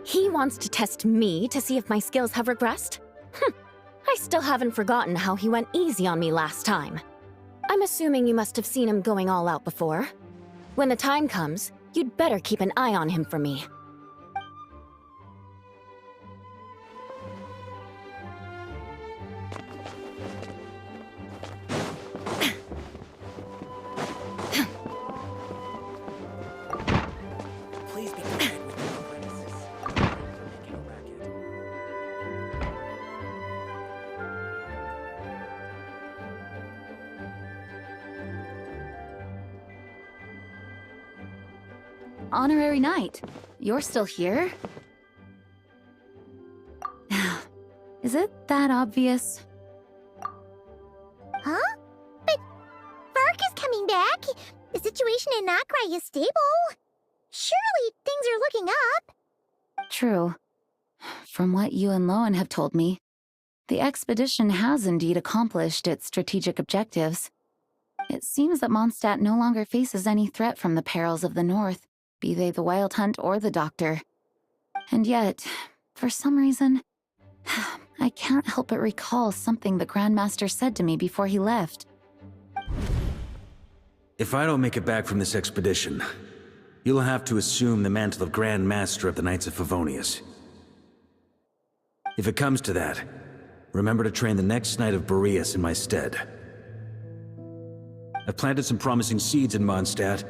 He wants to test me to see if my skills have regressed? I still haven't forgotten how he went easy on me last time. I'm assuming you must have seen him going all out before. When the time comes, you'd better keep an eye on him for me. Honorary Knight, you're still here? Is it that obvious? Huh? But Vark is coming back. The situation in Nokrai is stable. Surely things are looking up. True. From what you and Lowen have told me, the expedition has indeed accomplished its strategic objectives. It seems that Mondstadt no longer faces any threat from the perils of the North, be they the Wild Hunt or the Doctor. And yet, for some reason, I can't help but recall something the Grandmaster said to me before he left. If I don't make it back from this expedition, you'll have to assume the mantle of Grand Master of the Knights of Favonius. If it comes to that, remember to train the next Knight of Boreas in my stead. I've planted some promising seeds in Mondstadt,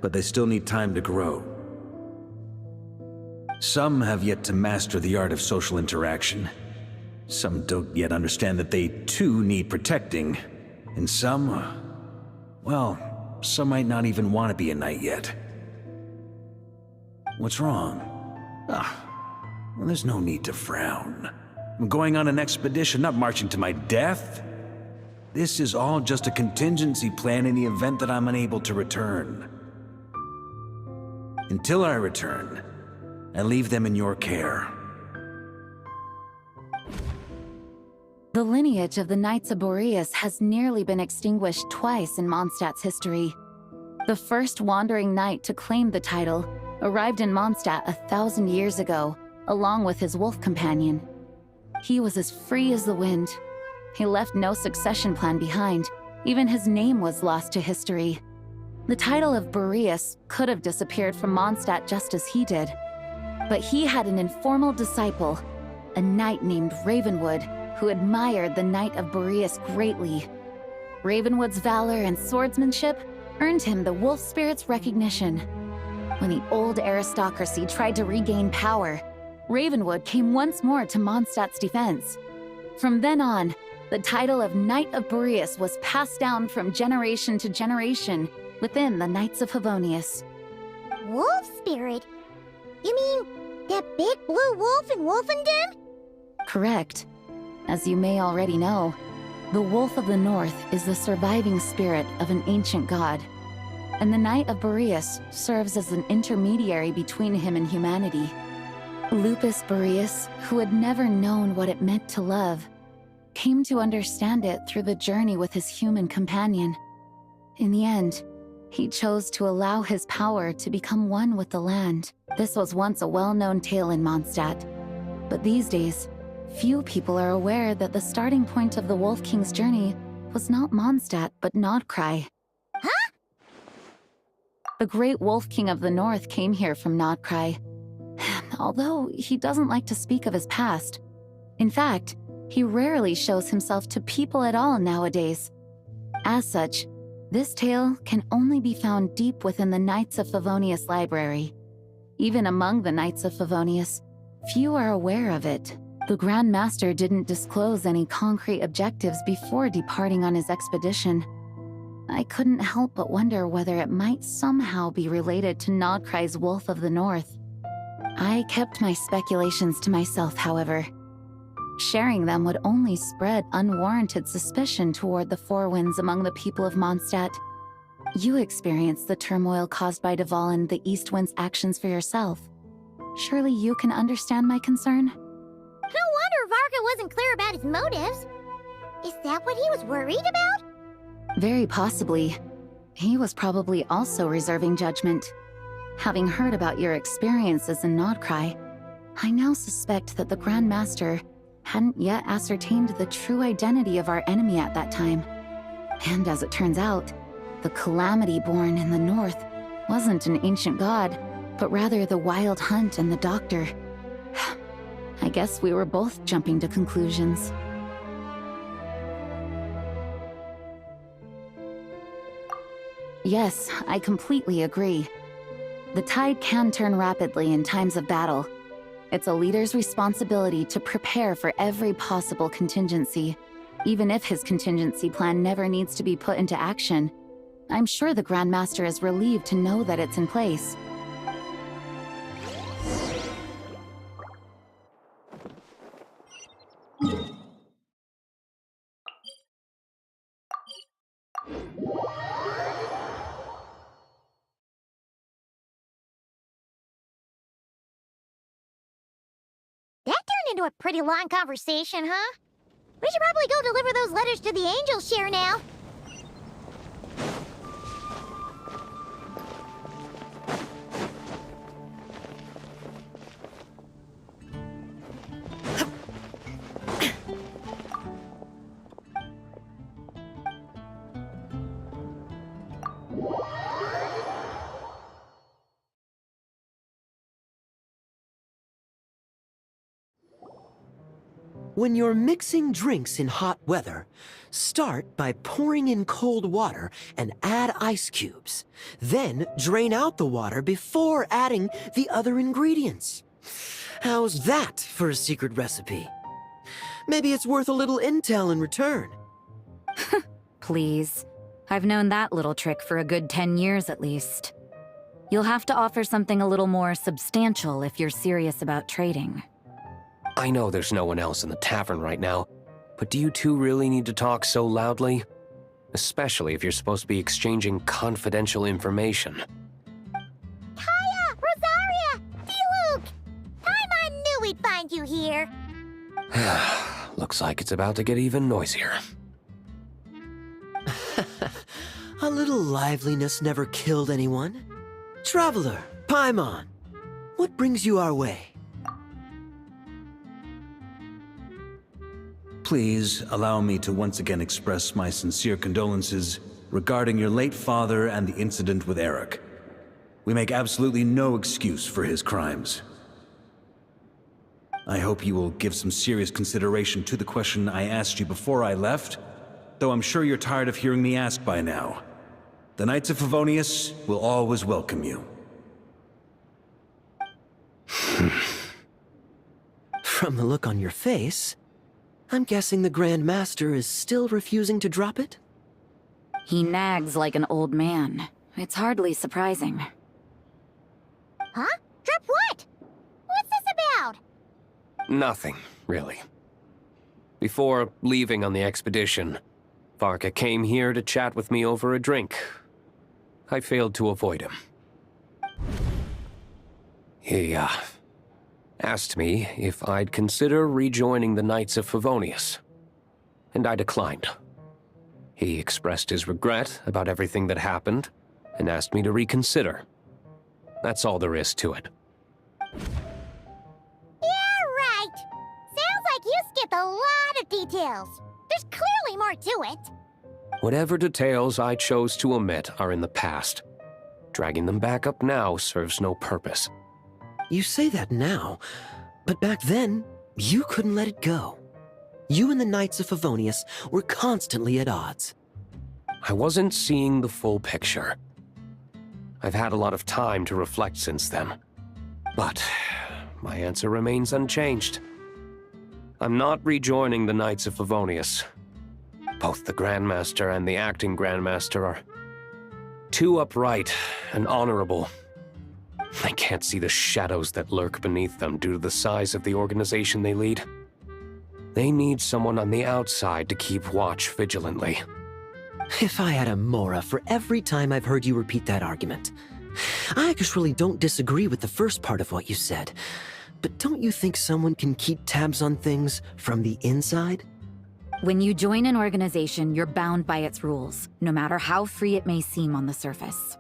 but they still need time to grow. Some have yet to master the art of social interaction. Some don't yet understand that they too need protecting. And some, well, some might not even want to be a knight yet. What's wrong? Well, there's no need to frown. I'm going on an expedition, not marching to my death. This is all just a contingency plan in the event that I'm unable to return. Until I return, I leave them in your care. The lineage of the Knights of Boreas has nearly been extinguished twice in Mondstadt's history. The first wandering knight to claim the title arrived in Mondstadt 1,000 years ago, along with his wolf companion. He was as free as the wind. He left no succession plan behind. Even his name was lost to history. The title of Boreas could have disappeared from Mondstadt just as he did. But he had an informal disciple, a knight named Ravenwood, who admired the Knight of Boreas greatly. Ravenwood's valor and swordsmanship earned him the wolf spirit's recognition. When the old aristocracy tried to regain power, Ravenwood came once more to Mondstadt's defense. From then on, the title of Knight of Boreas was passed down from generation to generation within the Knights of Favonius. Wolf spirit? You mean that big blue wolf in Wolfendom? Correct. As you may already know, the Wolf of the North is the surviving spirit of an ancient god, and the Knight of Boreas serves as an intermediary between him and humanity. Lupus Boreas, who had never known what it meant to love, came to understand it through the journey with his human companion. In the end, he chose to allow his power to become one with the land. This was once a well-known tale in Mondstadt, but these days, few people are aware that the starting point of the Wolf King's journey was not Mondstadt, but Nokrai. Huh? The great Wolf King of the North came here from Nokrai, although he doesn't like to speak of his past. In fact, he rarely shows himself to people at all nowadays. As such, this tale can only be found deep within the Knights of Favonius library. Even among the Knights of Favonius, few are aware of it. The Grand Master didn't disclose any concrete objectives before departing on his expedition. I couldn't help but wonder whether it might somehow be related to Nokrei's Wolf of the North. I kept my speculations to myself, however. Sharing them would only spread unwarranted suspicion toward the Four Winds among the people of Mondstadt. You experienced the turmoil caused by Duvall and the East Wind's actions for yourself. Surely you can understand my concern? No wonder Varga wasn't clear about his motives. Is that what he was worried about? Very possibly. He was probably also reserving judgment. Having heard about your experiences in Nodcry, I now suspect that the Grand Master hadn't yet ascertained the true identity of our enemy at that time. And as it turns out, the Calamity born in the north wasn't an ancient god, but rather the Wild Hunt and the Doctor. I guess we were both jumping to conclusions. Yes, I completely agree. The tide can turn rapidly in times of battle. It's a leader's responsibility to prepare for every possible contingency, even if his contingency plan never needs to be put into action. I'm sure the Grand Master is relieved to know that it's in place. That turned into a pretty long conversation, huh? We should probably go deliver those letters to the Angels share now. When you're mixing drinks in hot weather, start by pouring in cold water and add ice cubes. Then drain out the water before adding the other ingredients. How's that for a secret recipe? Maybe it's worth a little intel in return. Please. I've known that little trick for a good 10 years at least. You'll have to offer something a little more substantial if you're serious about trading. I know there's no one else in the tavern right now, but do you two really need to talk so loudly? Especially if you're supposed to be exchanging confidential information. Kaya! Rosaria! D-Luke! I knew we'd find you here. Looks like it's about to get even noisier. A little liveliness never killed anyone. Traveler, Paimon, what brings you our way? Please allow me to once again express my sincere condolences regarding your late father and the incident with Eric. We make absolutely no excuse for his crimes. I hope you will give some serious consideration to the question I asked you before I left, though I'm sure you're tired of hearing me ask by now. The Knights of Favonius will always welcome you. From the look on your face, I'm guessing the Grand Master is still refusing to drop it? He nags like an old man. It's hardly surprising. Huh? Drop what? What's this about? Nothing, really. Before leaving on the expedition, Varka came here to chat with me over a drink. I failed to avoid him. He, asked me if I'd consider rejoining the Knights of Favonius, and I declined. He expressed his regret about everything that happened, and asked me to reconsider. That's all there is to it. Yeah, right. Sounds like you skipped a lot of details. There's clearly more to it. Whatever details I chose to omit are in the past. Dragging them back up now serves no purpose. You say that now, but back then, you couldn't let it go. You and the Knights of Favonius were constantly at odds. I wasn't seeing the full picture. I've had a lot of time to reflect since then. But my answer remains unchanged. I'm not rejoining the Knights of Favonius. Both the Grandmaster and the acting Grandmaster are too upright and honorable. I can't see the shadows that lurk beneath them due to the size of the organization they lead. They need someone on the outside to keep watch vigilantly. If I had a Mora for every time I've heard you repeat that argument. I actually don't disagree with the first part of what you said, but don't you think someone can keep tabs on things from the inside? When you join an organization, you're bound by its rules, no matter how free it may seem on the surface.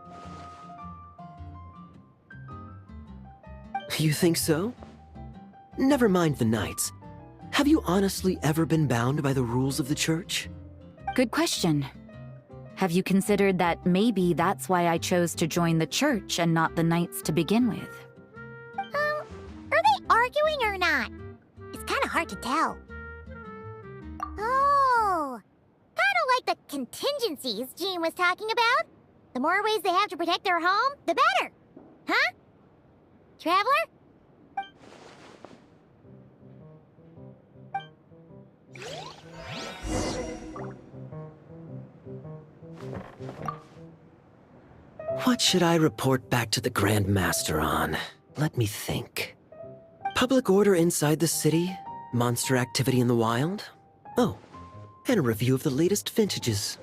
You think so? Never mind the knights. Have you honestly ever been bound by the rules of the church? Good question. Have you considered that maybe that's why I chose to join the church and not the knights to begin with? Are they arguing or not? It's kind of hard to tell. Oh, kind of like the contingencies Jean was talking about. The more ways they have to protect their home, the better. Huh? Traveler? What should I report back to the Grand Master on? Let me think. Public order inside the city? Monster activity in the wild? Oh, and a review of the latest vintages.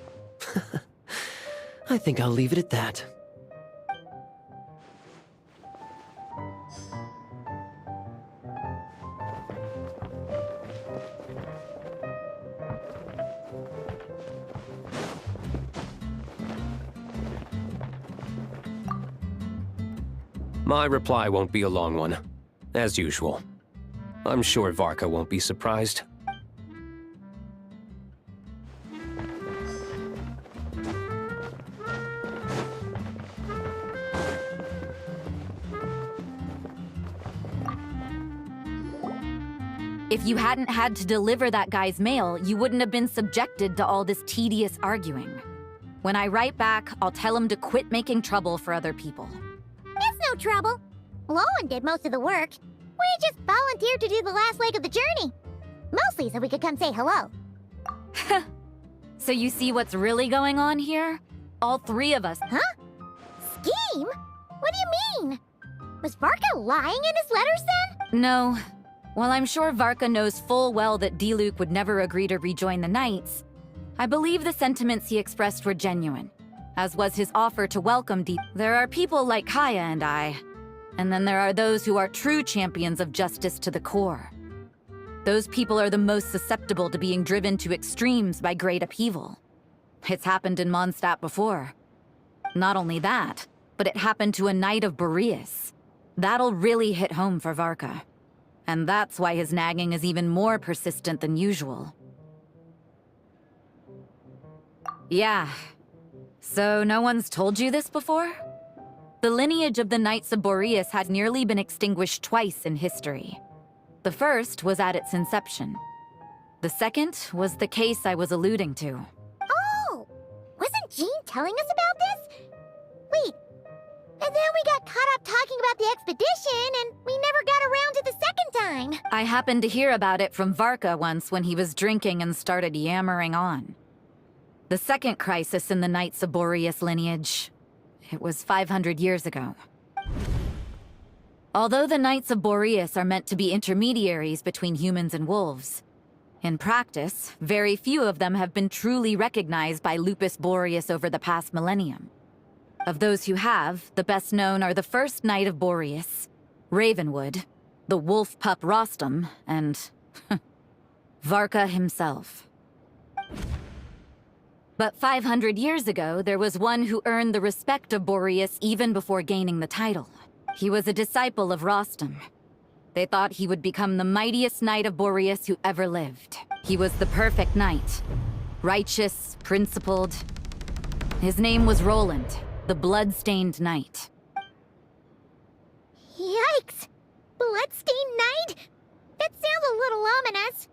I think I'll leave it at that. My reply won't be a long one, as usual. I'm sure Varka won't be surprised. If you hadn't had to deliver that guy's mail, you wouldn't have been subjected to all this tedious arguing. When I write back, I'll tell him to quit making trouble for other people. It's no trouble. Lowen did most of the work. We just volunteered to do the last leg of the journey. Mostly so we could come say hello. So you see what's really going on here? All three of us. Huh? Scheme? What do you mean? Was Varka lying in his letters then? No. While I'm sure Varka knows full well that Diluc would never agree to rejoin the Knights, I believe the sentiments he expressed were genuine, as was his offer to welcome There are people like Kaya and I, and then there are those who are true champions of justice to the core. Those people are the most susceptible to being driven to extremes by great upheaval. It's happened in Mondstadt before. Not only that, but it happened to a Knight of Boreas. That'll really hit home for Varka. And that's why his nagging is even more persistent than usual. Yeah. So no one's told you this before? The lineage of the Knights of Boreas had nearly been extinguished twice in history. The first was at its inception. The second was the case I was alluding to. Oh! Wasn't Jean telling us about this? Wait. And then we got caught up talking about the expedition, and we never got around to the second time. I happened to hear about it from Varka once when he was drinking and started yammering on. The second crisis in the Knights of Boreas lineage. It was 500 years ago. Although the Knights of Boreas are meant to be intermediaries between humans and wolves, in practice, very few of them have been truly recognized by Lupus Boreas over the past millennium. Of those who have, the best known are the first Knight of Boreas, Ravenwood, the wolf pup Rostam, and Varka himself. But 500 years ago, there was one who earned the respect of Boreas even before gaining the title. He was a disciple of Rostam. They thought he would become the mightiest Knight of Boreas who ever lived. He was the perfect knight. Righteous, principled. His name was Roland, the Blood-Stained Knight. Yikes! Bloodstained Knight? That sounds a little ominous.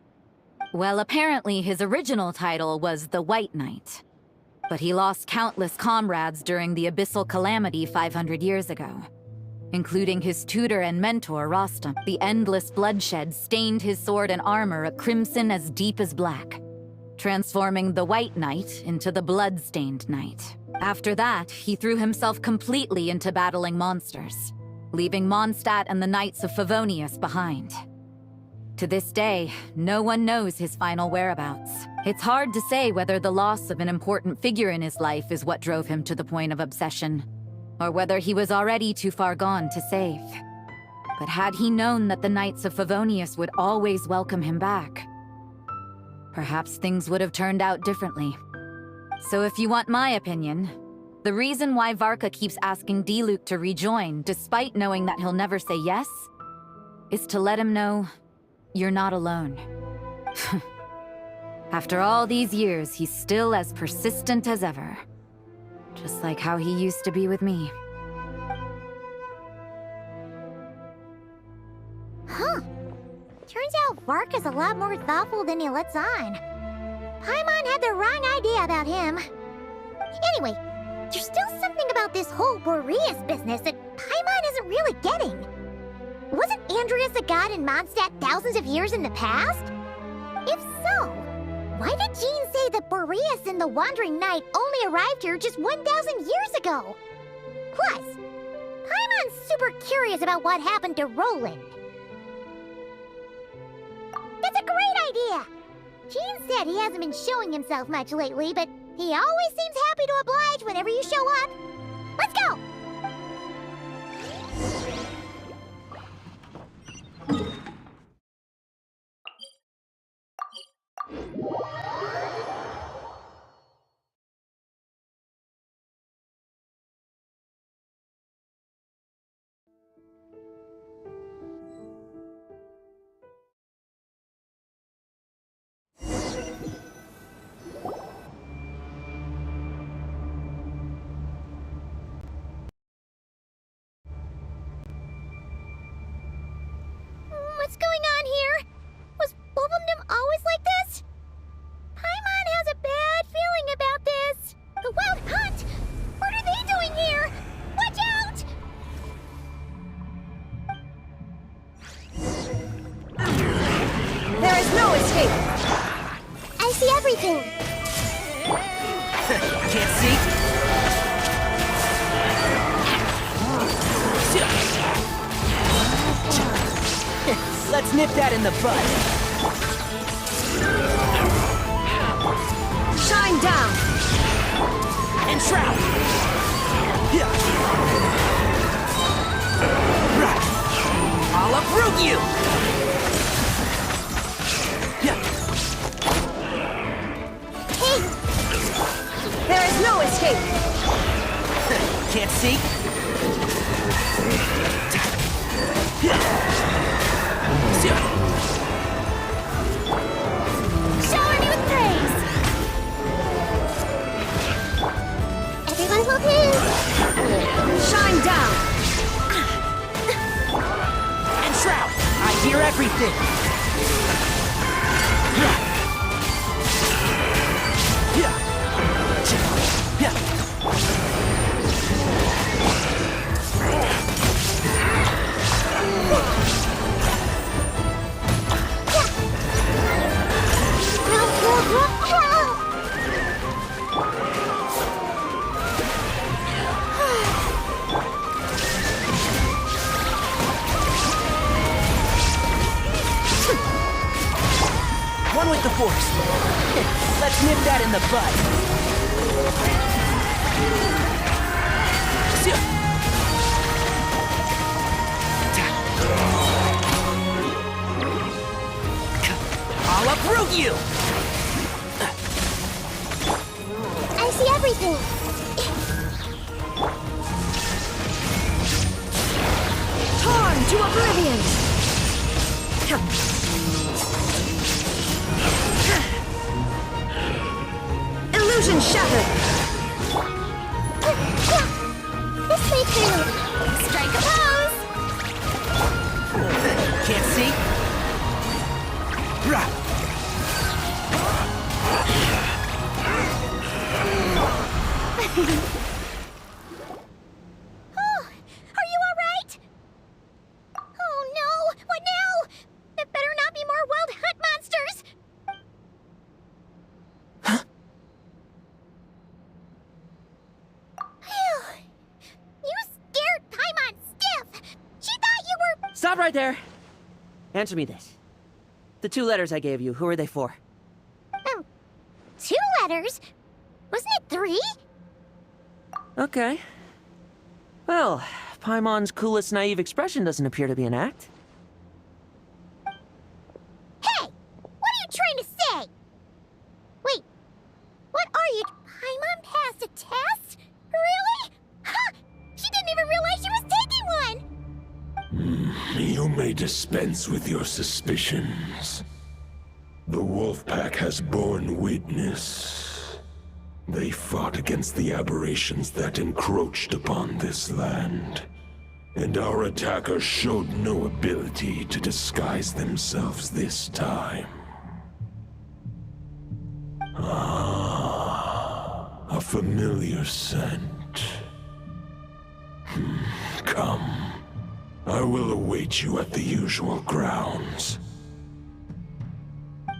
Well, apparently his original title was the White Knight. But he lost countless comrades during the Abyssal Calamity 500 years ago, including his tutor and mentor, Rostam. The endless bloodshed stained his sword and armor a crimson as deep as black, transforming the White Knight into the Blood-Stained Knight. After that, he threw himself completely into battling monsters, leaving Mondstadt and the Knights of Favonius behind. To this day, no one knows his final whereabouts. It's hard to say whether the loss of an important figure in his life is what drove him to the point of obsession, or whether he was already too far gone to save. But had he known that the Knights of Favonius would always welcome him back, perhaps things would have turned out differently. So if you want my opinion, the reason why Varka keeps asking Diluc to rejoin, despite knowing that he'll never say yes, is to let him know you're not alone. After all these years, he's still as persistent as ever. Just like how he used to be with me. Huh. Turns out Varka's a lot more thoughtful than he lets on. Paimon had the wrong idea about him. Anyway, there's still something about this whole Boreas business that Paimon isn't really getting. Wasn't Andreas a god in Mondstadt thousands of years in the past? If so, why did Jean say that Boreas and the Wandering Knight only arrived here just 1,000 years ago? Plus, Paimon's super curious about what happened to Roland. That's a great idea! Jean said he hasn't been showing himself much lately, but he always seems happy to oblige whenever you show up. Let's go! What's going on here? Was Bulbumdum always like this? Paimon has a bad feeling about this. The Wild Hunt? What are they doing here? Watch out! There is no escape! I see everything. Can't see? Let's nip that in the bud. Shine down! And shroud! I'll uproot you! Hey, There is no escape! Can't see? shower me with praise. Everyone hold his. Shine down! And shroud! I hear everything! One with the force. Let's nip that in the bud. I'll uproot you! I see everything. Torn to oblivion! Illusion shattered! This way through. Strike a pose. Can't see? Oh, are you all right? Oh no! What now? There better not be more Wild Hunt monsters. Phew. You scared Paimon stiff. She thought you were. Stop right there! Answer me this. The 2 letters I gave you, who are they for? 2 letters? Wasn't it 3? Okay. Well, Paimon's coolest naive expression doesn't appear to be an act. Hey! What are you trying to say? dispense with your suspicions. The wolf pack has borne witness. They fought against the aberrations that encroached upon this land. And our attackers showed no ability to disguise themselves this time. A familiar scent. Come. I will await you at the usual grounds.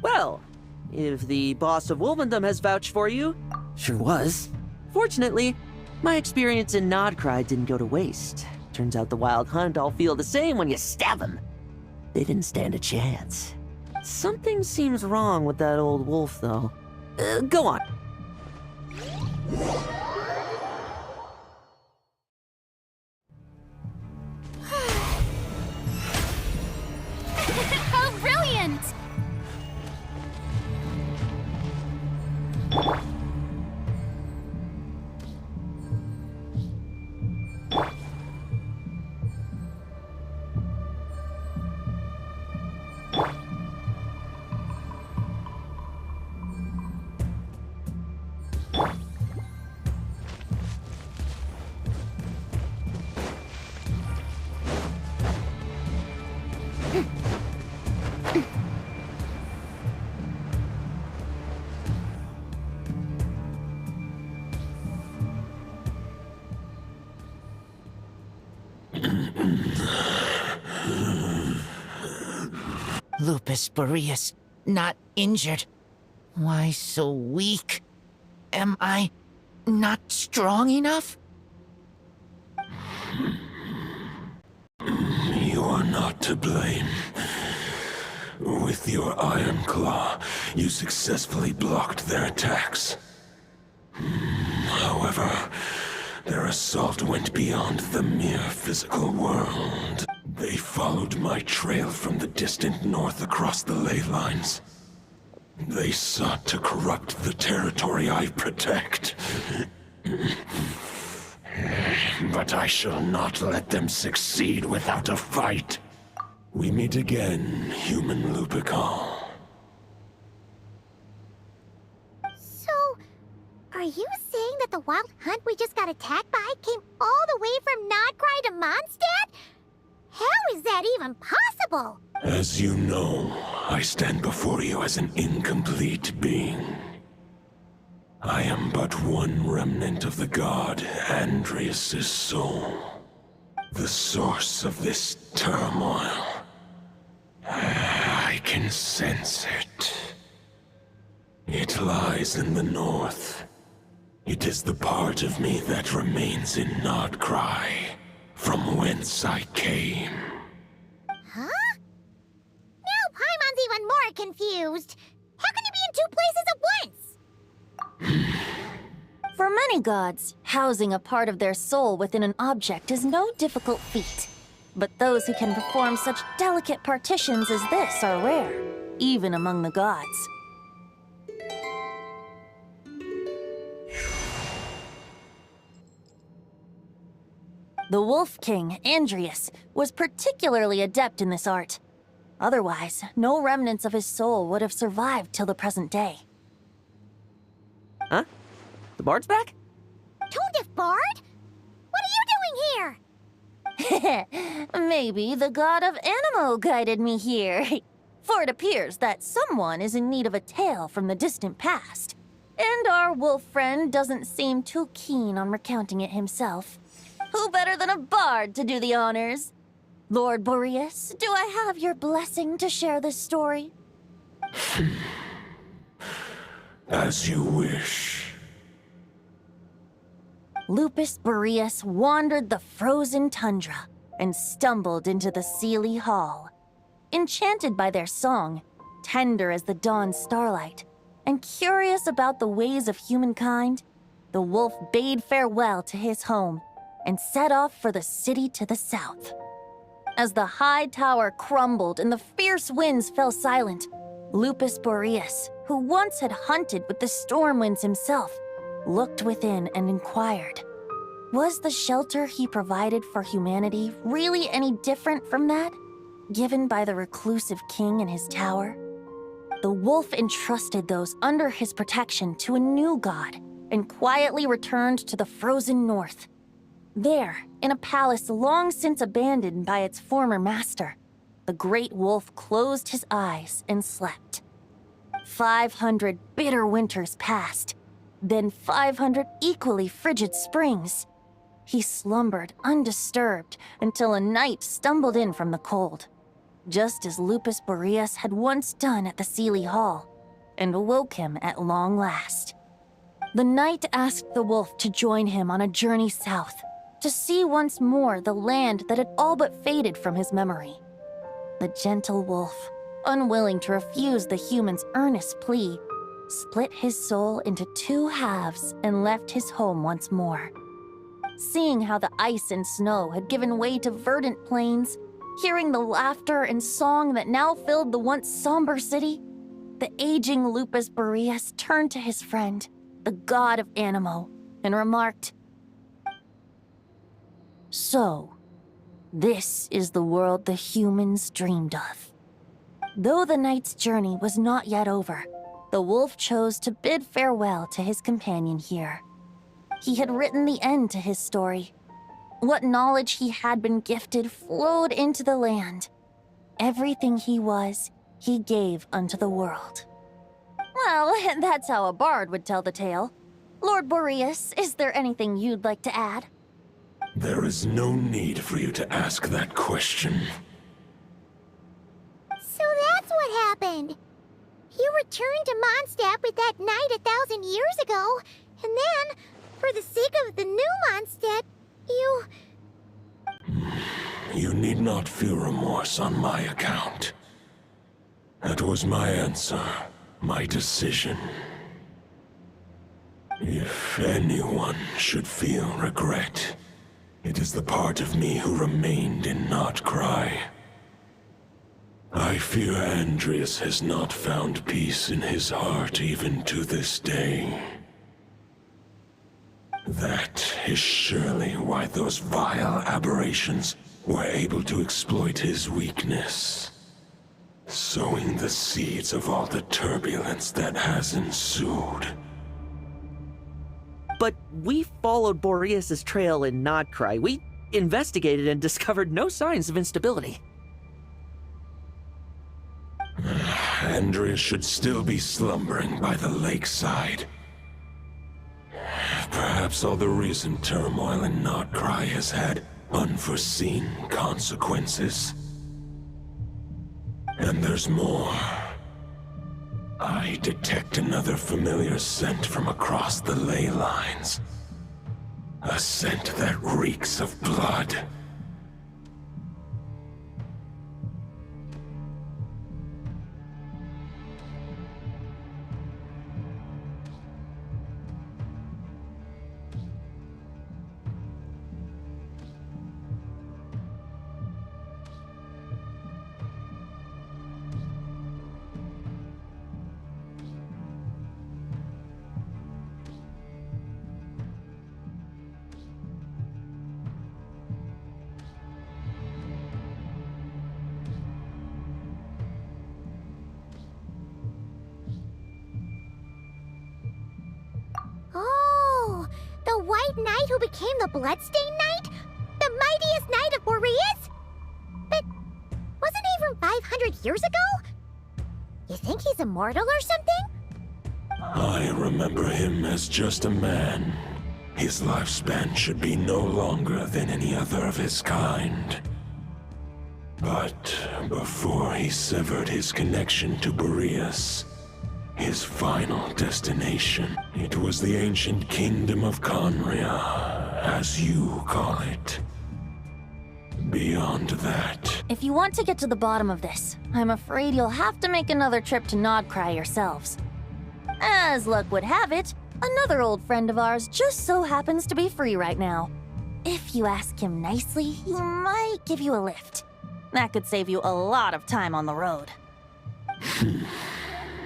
Well, if the boss of Wolvendom has vouched for you, Sure was. fortunately, my experience in Nodcry didn't go to waste. Turns out the Wild Hunt all feel the same when you stab them. They didn't stand a chance. Something seems wrong with that old wolf, though. Go on. How brilliant! Lupus Boreas, not injured. Why so weak? Am I not strong enough? You are not to blame. With your Iron Claw, you successfully blocked their attacks. However, their assault went beyond the mere physical world. They followed my trail from the distant north across the ley lines. They sought to corrupt the territory I protect. But I shall not let them succeed without a fight. We meet again, human Lupical. So, are you saying that the Wild Hunt we just got attacked by came all the way from Nodcry to Mondstadt? How is that even possible? As you know, I stand before you as an incomplete being. I am but one remnant of the god Andreas' soul. The source of this turmoil. I can sense it. It lies in the north. It is the part of me that remains in Nodcry, from whence I came. Huh? Now Paimon's even more confused. How can he be in two places at once? For many gods, housing a part of their soul within an object is no difficult feat. But those who can perform such delicate partitions as this are rare, even among the gods. The Wolf King, Andreas, was particularly adept in this art. Otherwise, no remnants of his soul would have survived till the present day. Huh? The bard's back? Toadif Bard? What are you doing here? Maybe the god of Animo guided me here. For it appears that someone is in need of a tale from the distant past. And our wolf friend doesn't seem too keen on recounting it himself. Who better than a bard to do the honors? Lord Boreas, do I have your blessing to share this story? As you wish. Lupus Boreas wandered the frozen tundra and stumbled into the Seelie Hall. Enchanted by their song, tender as the dawn's starlight, and curious about the ways of humankind, the wolf bade farewell to his home and set off for the city to the south. As the high tower crumbled and the fierce winds fell silent, Lupus Boreas, who once had hunted with the storm winds himself, looked within and inquired, was the shelter he provided for humanity really any different from that? given by the reclusive king in his tower? The wolf entrusted those under his protection to a new god and quietly returned to the frozen north. There, in a palace long since abandoned by its former master, the great wolf closed his eyes and slept. 500 bitter winters passed, then 500 equally frigid springs. He slumbered undisturbed until a knight stumbled in from the cold, just as Lupus Boreas had once done at the Seelie Hall, and awoke him at long last. The knight asked the wolf to join him on a journey south, to see once more the land that had all but faded from his memory. The gentle wolf, unwilling to refuse the human's earnest plea, split his soul into two halves and left his home once more. Seeing how the ice and snow had given way to verdant plains, hearing the laughter and song that now filled the once somber city, the aging Lupus Boreas turned to his friend, the god of Animo, and remarked, "So, this is the world the humans dreamed of." Though the knight's journey was not yet over, the wolf chose to bid farewell to his companion here. He had written the end to his story. What knowledge he had been gifted flowed into the land. Everything he was, he gave unto the world. Well, that's how a bard would tell the tale. Lord Boreas, is there anything you'd like to add? There is no need for you to ask that question. So that's what happened. You returned to Mondstadt with that knight 1,000 years ago, and then, for the sake of the new Mondstadt, you... You need not feel remorse on my account. That was my answer, my decision. If anyone should feel regret, it is the part of me who remained in Notcry. I fear Andreas has not found peace in his heart even to this day. That is surely why those vile aberrations were able to exploit his weakness, sowing the seeds of all the turbulence that has ensued. But we followed Boreas' trail in Nodcry. We investigated and discovered no signs of instability. Andreas should still be slumbering by the lakeside. Perhaps all the recent turmoil in Notcry has had unforeseen consequences. And there's more. I detect another familiar scent from across the ley lines. A scent that reeks of blood. Oh, the White Knight who became the Bloodstained Knight? The mightiest knight of Boreas? But wasn't he from 500 years ago? You think he's immortal or something? I remember him as just a man. His lifespan should be no longer than any other of his kind. But before he severed his connection to Boreas, his final destination, it was the ancient kingdom of Conria, as you call it. Beyond that... If you want to get to the bottom of this, I'm afraid you'll have to make another trip to Nodcry yourselves. As luck would have it, another old friend of ours just so happens to be free right now. If you ask him nicely, he might give you a lift. That could save you a lot of time on the road.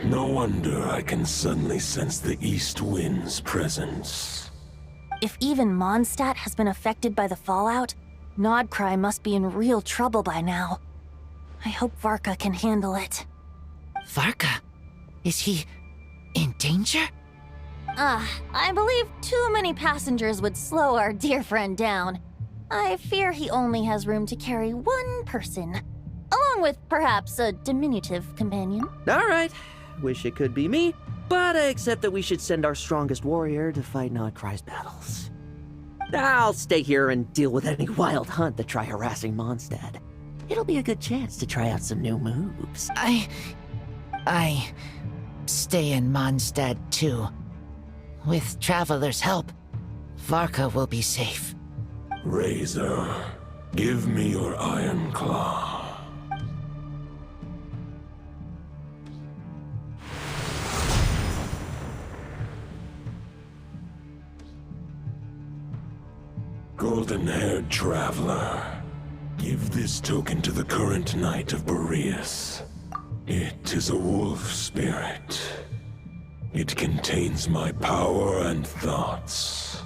No wonder I can suddenly sense the east wind's presence. If even Mondstadt has been affected by the fallout, Nodcry must be in real trouble by now. I hope Varka can handle it. Varka? Is he in danger? I believe too many passengers would slow our dear friend down. I fear he only has room to carry one person, along with perhaps a diminutive companion. Alright, wish it could be me, but I accept that we should send our strongest warrior to fight Nodcry's battles. I'll stay here and deal with any wild hunt that try harassing Mondstadt. It'll be a good chance to try out some new moves. I stay in Mondstadt too. With Traveler's help, Varka will be safe. Razor, give me your iron claw. Golden-haired traveler, give this token to the current Knight of Boreas. It is a wolf spirit. It contains my power and thoughts.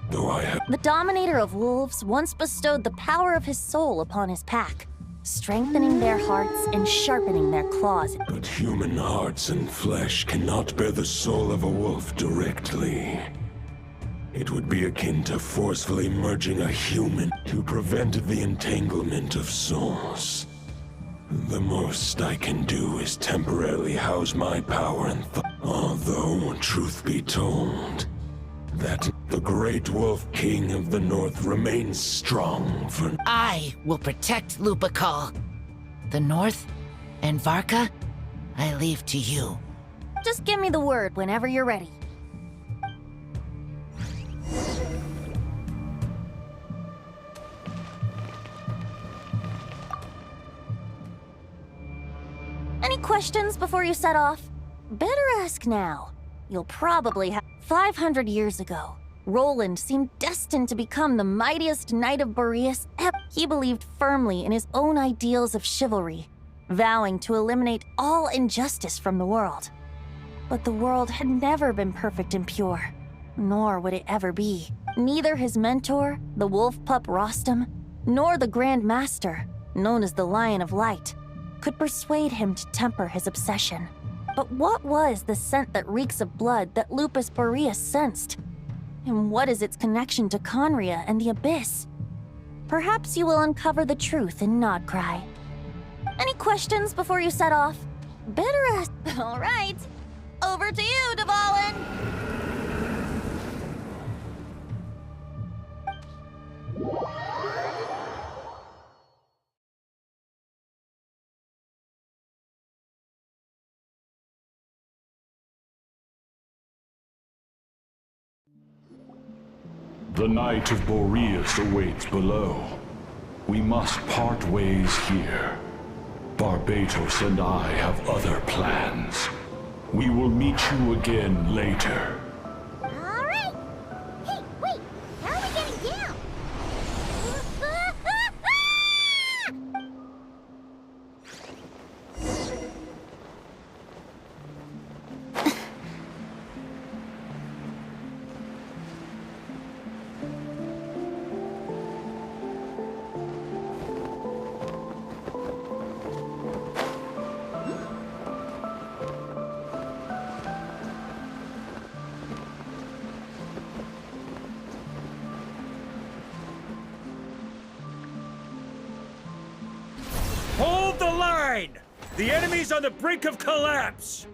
Though I have... The Dominator of Wolves once bestowed the power of his soul upon his pack, strengthening their hearts and sharpening their claws. But human hearts and flesh cannot bear the soul of a wolf directly. It would be akin to forcefully merging a human to prevent the entanglement of souls. The most I can do is temporarily house my power and although, truth be told, that the Great Wolf King of the North remains strong for... I will protect Lupakal. The North and Varka, I leave to you. Just give me the word whenever you're ready. Any questions before you set off? Better ask now. You'll probably have... 500 years ago, Roland seemed destined to become the mightiest knight of Boreas ever. He believed firmly in his own ideals of chivalry, vowing to eliminate all injustice from the world. But the world had never been perfect and pure, nor would it ever be. Neither his mentor, the wolf pup Rostam, nor the Grand Master, known as the Lion of Light, could persuade him to temper his obsession. But what was the scent that reeks of blood that Lupus Boreas sensed? And what is its connection to Conria and the Abyss? Perhaps you will uncover the truth in Nodcry. Any questions before you set off? Better ask... All right. Over to you, Dvalin! The Knight of Boreas awaits below. We must part ways here. Barbatos and I have other plans. We will meet you again later. Alright! Hey, wait! How are we getting down? Hold the line! The enemy's on the brink of collapse!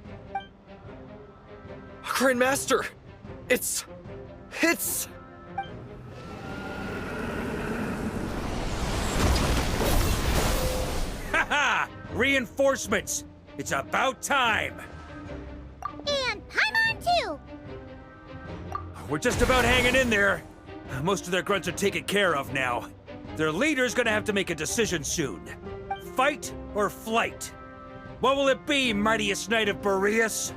Grandmaster! It's... Haha! Reinforcements! It's about time! And Paimon too! We're just about hanging in there. Most of their grunts are taken care of now. Their leader's gonna have to make a decision soon. Fight or flight? What will it be, mightiest knight of Boreas?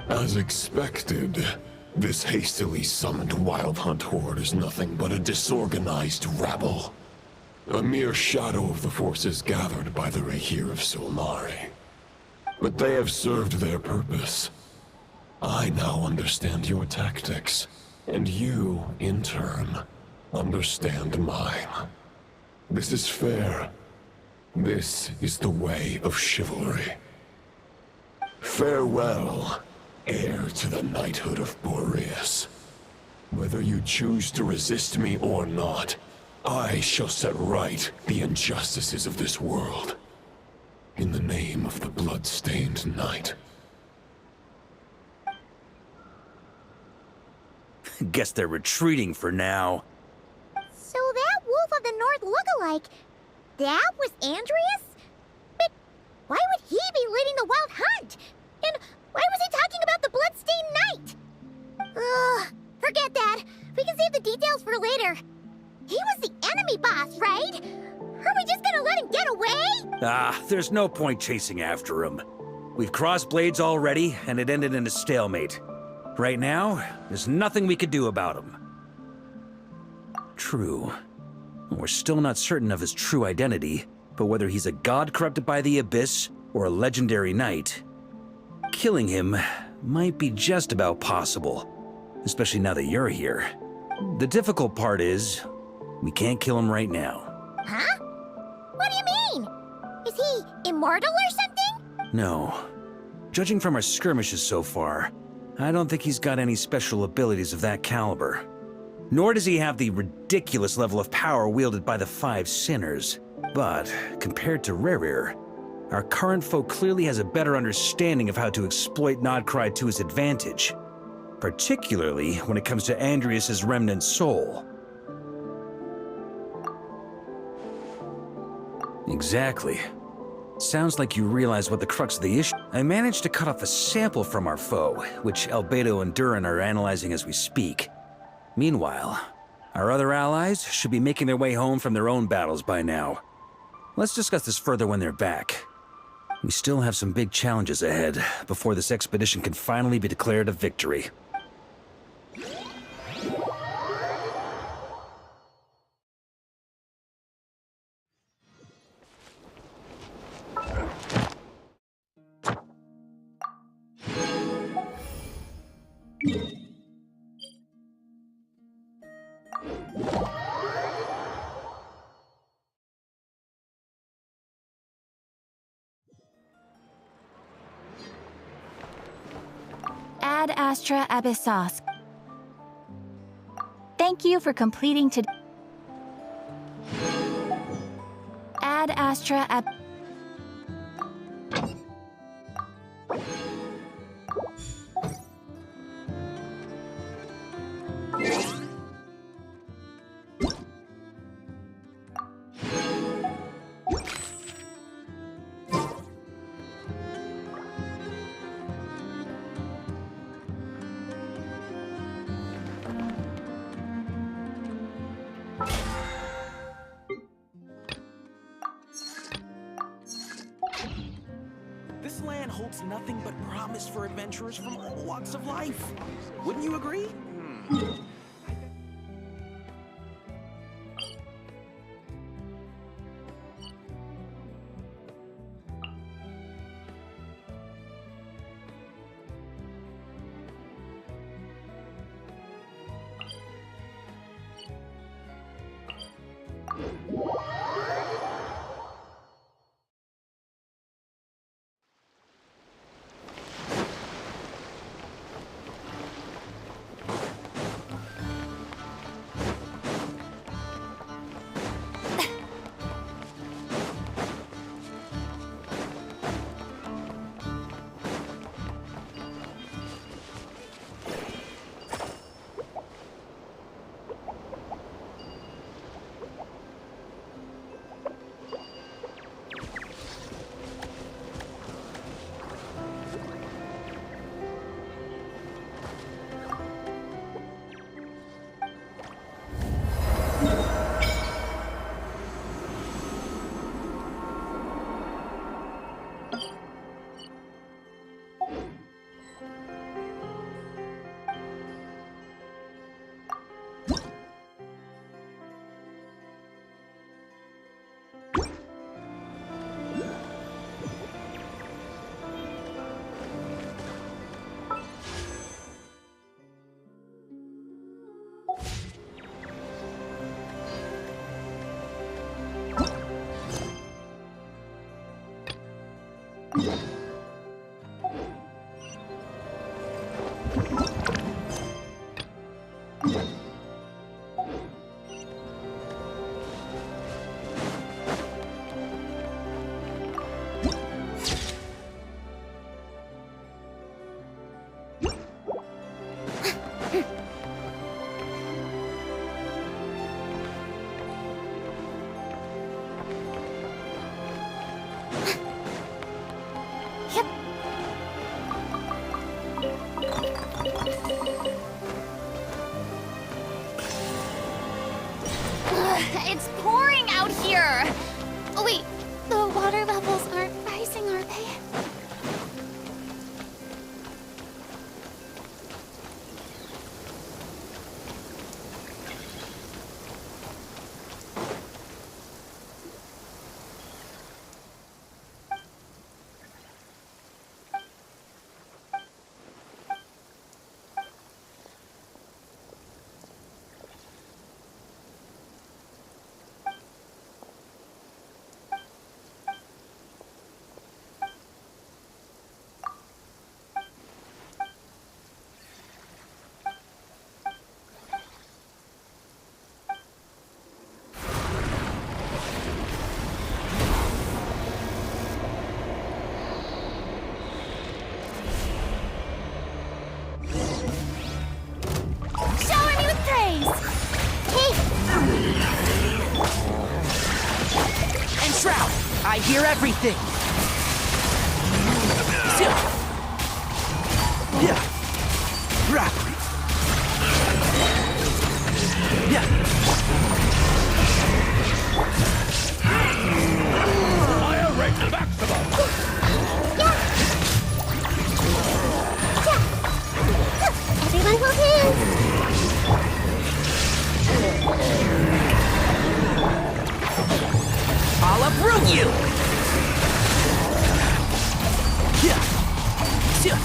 As expected, this hastily summoned Wild Hunt horde is nothing but a disorganized rabble. A mere shadow of the forces gathered by the Rahir of Solmari. But they have served their purpose. I now understand your tactics, and you, in turn, understand mine. This is fair. This is the way of chivalry. Farewell, heir to the knighthood of Boreas. Whether you choose to resist me or not, I shall set right the injustices of this world. In the name of the blood-stained knight. Guess they're retreating for now. So that Wolf of the North lookalike, that was Andreas? But why would he be leading the wild hunt? And why was he talking about the bloodstained knight? Ugh, forget that. We can save the details for later. He was the enemy boss, right? Are we just gonna let him get away? Ah, there's no point chasing after him. We've crossed blades already, and it ended in a stalemate. Right now, there's nothing we could do about him. True. We're still not certain of his true identity, but whether he's a god corrupted by the Abyss or a legendary knight, killing him might be just about possible, especially now that you're here. The difficult part is, we can't kill him right now. Huh? What do you mean? Is he immortal or something? No. Judging from our skirmishes so far, I don't think he's got any special abilities of that caliber. Nor does he have the ridiculous level of power wielded by the Five Sinners. But, compared to Rerir, our current foe clearly has a better understanding of how to exploit Nodcry to his advantage. Particularly when it comes to Andreas' remnant soul. Exactly. Sounds like you realize what the crux of the issue. I managed to cut off a sample from our foe, which Albedo and Durin are analyzing as we speak. Meanwhile, our other allies should be making their way home from their own battles by now. Let's discuss this further when they're back. We still have some big challenges ahead before this expedition can finally be declared a victory. Ad Astra Abyssos. Thank you for completing to Ad Astra Ab This land holds nothing but promise for adventurers from all walks of life. Wouldn't you agree? It's pouring out here! Oh, wait, the water levels aren't rising, are they? I hear everything! Yeah. Rap. Yeah. Fire rate maximum! Everyone hold hands! I'll uproot you! Yeah.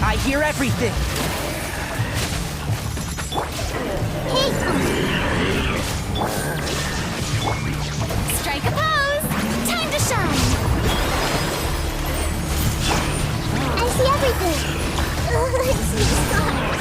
I hear everything! Strike a pose! Time to shine! I see everything! I see the stars!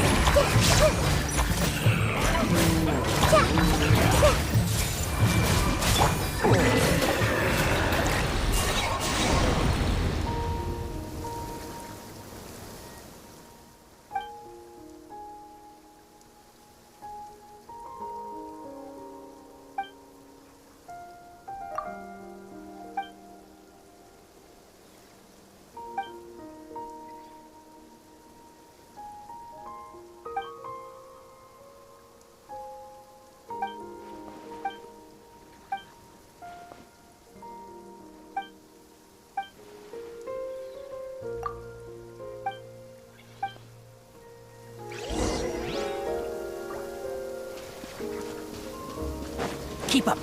Keep up.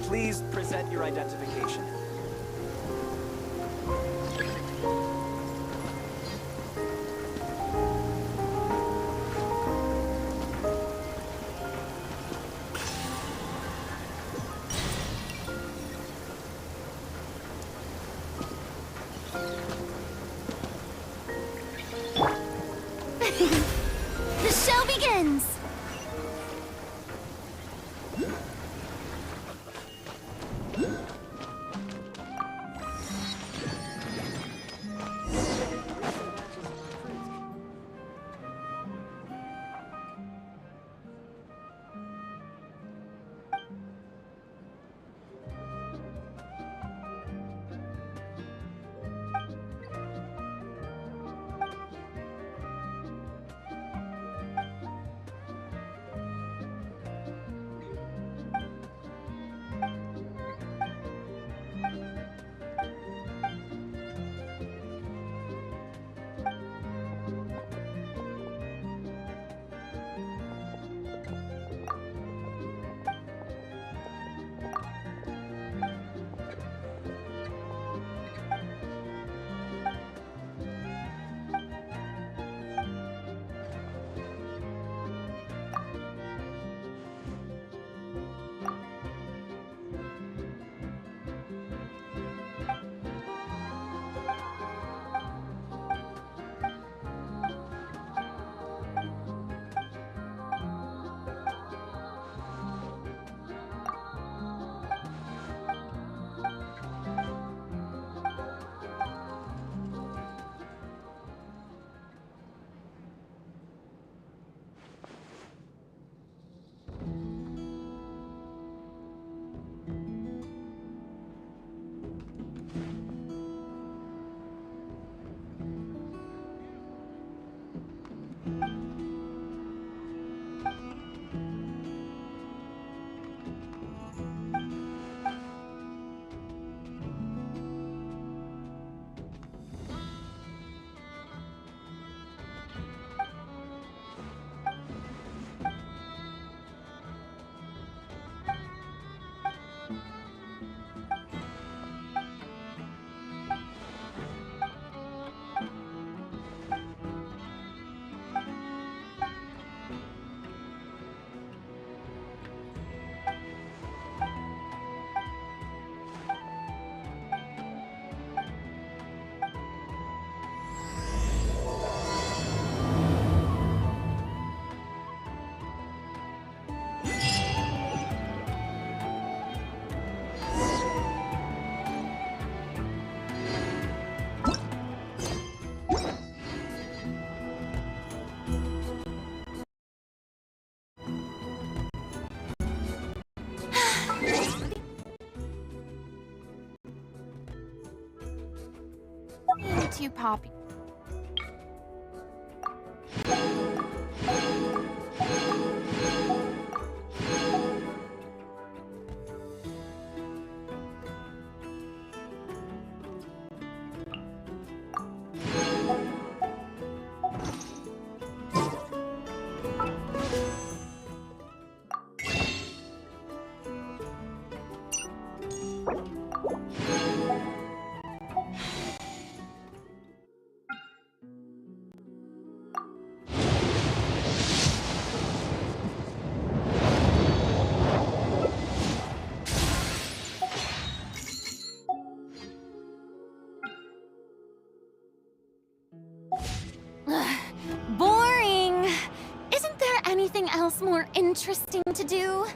Please present your identification. The show begins! You too, Poppy. Boring! Isn't there anything else more interesting to do?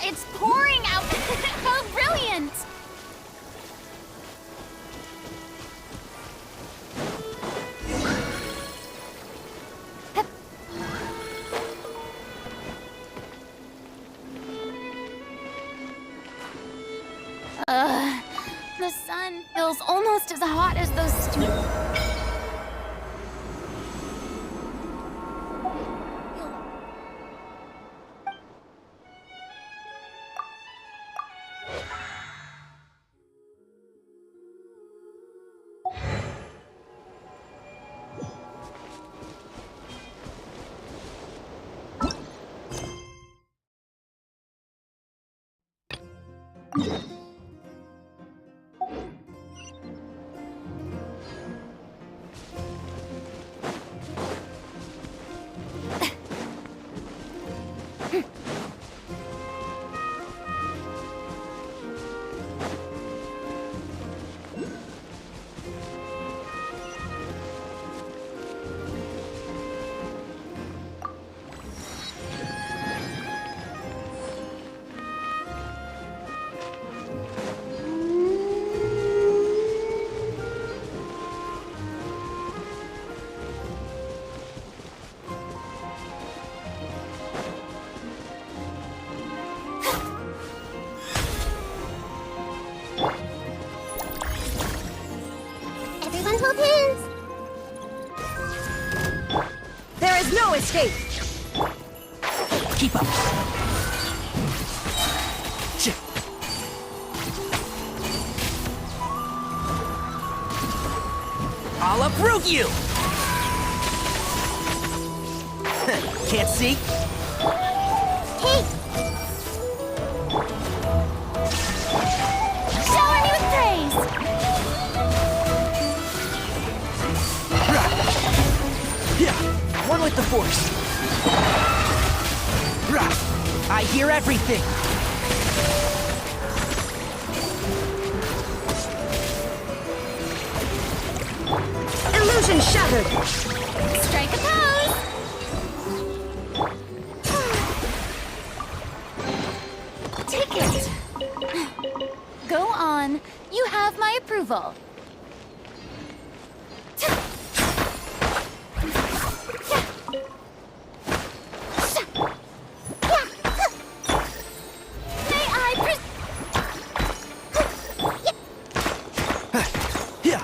It's pouring out! How brilliant! The sun feels almost as hot as those Everyone hold hands! There is no escape! Keep up. I'll uproot you! Can't see? Hey! Shower me with praise! Yeah, one with the Force. I hear everything. Illusion shattered! Strike a pose! Take it! Go on. You have my approval. May I Yeah.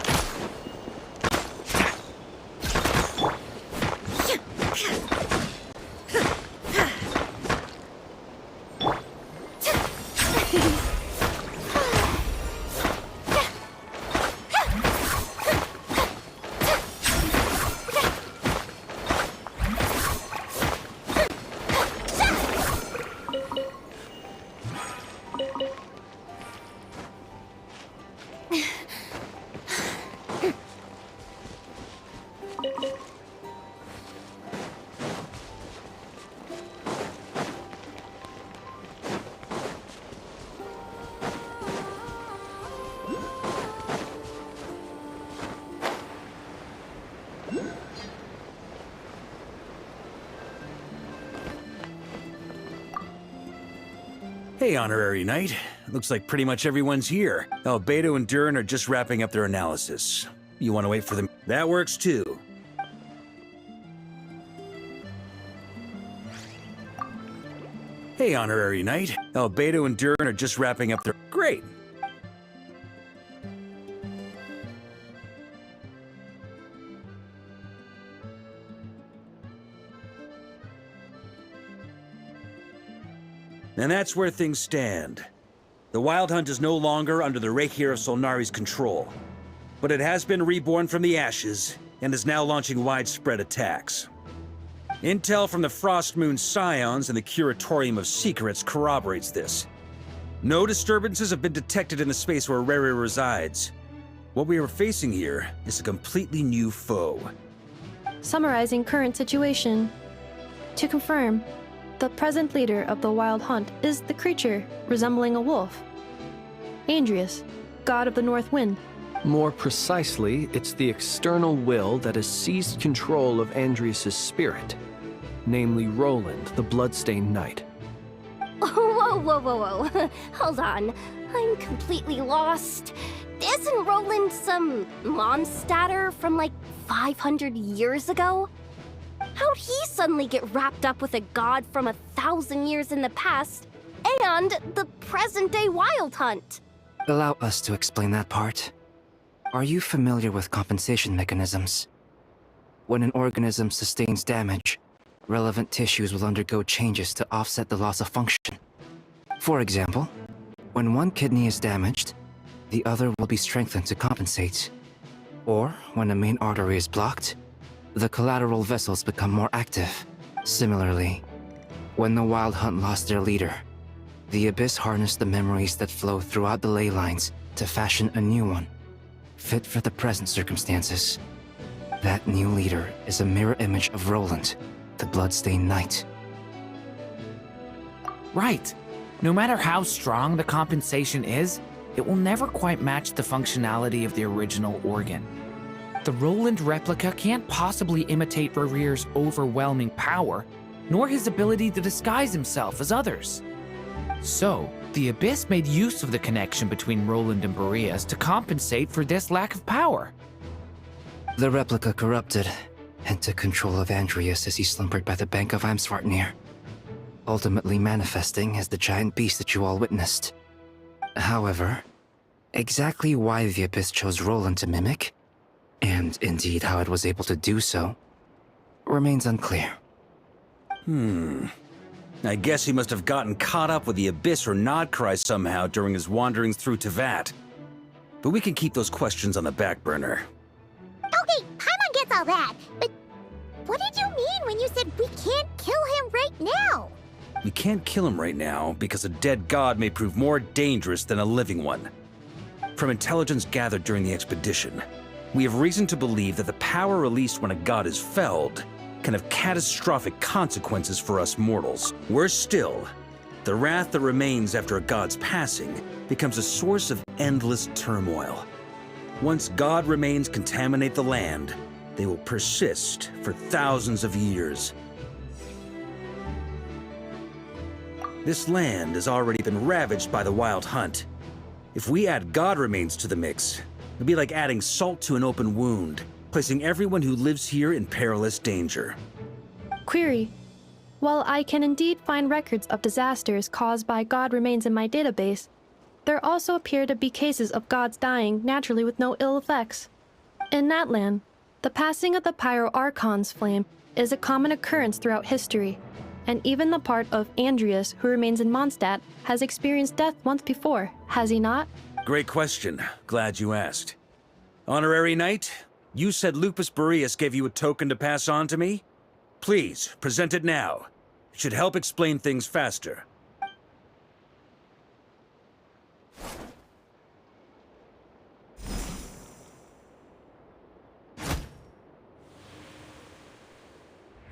Hey, Honorary Knight. Looks like pretty much everyone's here. Albedo and Durin are just wrapping up their analysis. You want to wait for them? That works too. Hey, Honorary Knight. Albedo and Durin are just wrapping up their... Great! And that's where things stand. The Wild Hunt is no longer under the Reikir of Solnari's control, but it has been reborn from the ashes and is now launching widespread attacks. Intel from the Frostmoon Scions and the Curatorium of Secrets corroborates this. No disturbances have been detected in the space where Rere resides. What we are facing here is a completely new foe. Summarizing current situation. To confirm, the present leader of the Wild Hunt is the creature resembling a wolf. Andrius, god of the North Wind. More precisely, it's the external will that has seized control of Andrius' spirit, namely Roland, the Bloodstained Knight. Whoa, whoa, whoa, whoa. Hold on. I'm completely lost. Isn't Roland some Mondstatter from like 500 years ago? How'd he suddenly get wrapped up with a god from 1,000 years in the past and the present-day Wild Hunt? Allow us to explain that part. Are you familiar with compensation mechanisms? When an organism sustains damage, relevant tissues will undergo changes to offset the loss of function. For example, when one kidney is damaged, the other will be strengthened to compensate. Or, when a main artery is blocked, the collateral vessels become more active. Similarly, when the Wild Hunt lost their leader, the Abyss harnessed the memories that flow throughout the ley lines to fashion a new one, fit for the present circumstances. That new leader is a mirror image of Roland, the Bloodstained Knight. Right. No matter how strong the compensation is, it will never quite match the functionality of the original organ. The Roland replica can't possibly imitate Rere's overwhelming power, nor his ability to disguise himself as others. So, the Abyss made use of the connection between Roland and Boreas to compensate for this lack of power. The replica corrupted and took control of Andrius as he slumbered by the bank of Amsvartnir, ultimately manifesting as the giant beast that you all witnessed. However, exactly why the Abyss chose Roland to mimic, and indeed how it was able to do so, remains unclear. I guess he must have gotten caught up with the Abyss or Nodcry somehow during his wanderings through Tevat. But we can keep those questions on the back burner. Okay, get all that, but what did you mean when you said we can't kill him right now? We can't kill him right now because a dead god may prove more dangerous than a living one. From intelligence gathered during the expedition, we have reason to believe that the power released when a god is felled can have catastrophic consequences for us mortals. Worse still, the wrath that remains after a god's passing becomes a source of endless turmoil. Once god remains contaminate the land, they will persist for thousands of years. This land has already been ravaged by the Wild Hunt. If we add god remains to the mix, it'll be like adding salt to an open wound, placing everyone who lives here in perilous danger. Query. While I can indeed find records of disasters caused by god remains in my database, there also appear to be cases of gods dying naturally with no ill effects. In that land, the passing of the Pyro-Archon's flame is a common occurrence throughout history, and even the part of Andreas who remains in Mondstadt has experienced death once before, has he not? Great question. Glad you asked. Honorary Knight, you said Lupus Boreas gave you a token to pass on to me? Please, present it now. It should help explain things faster.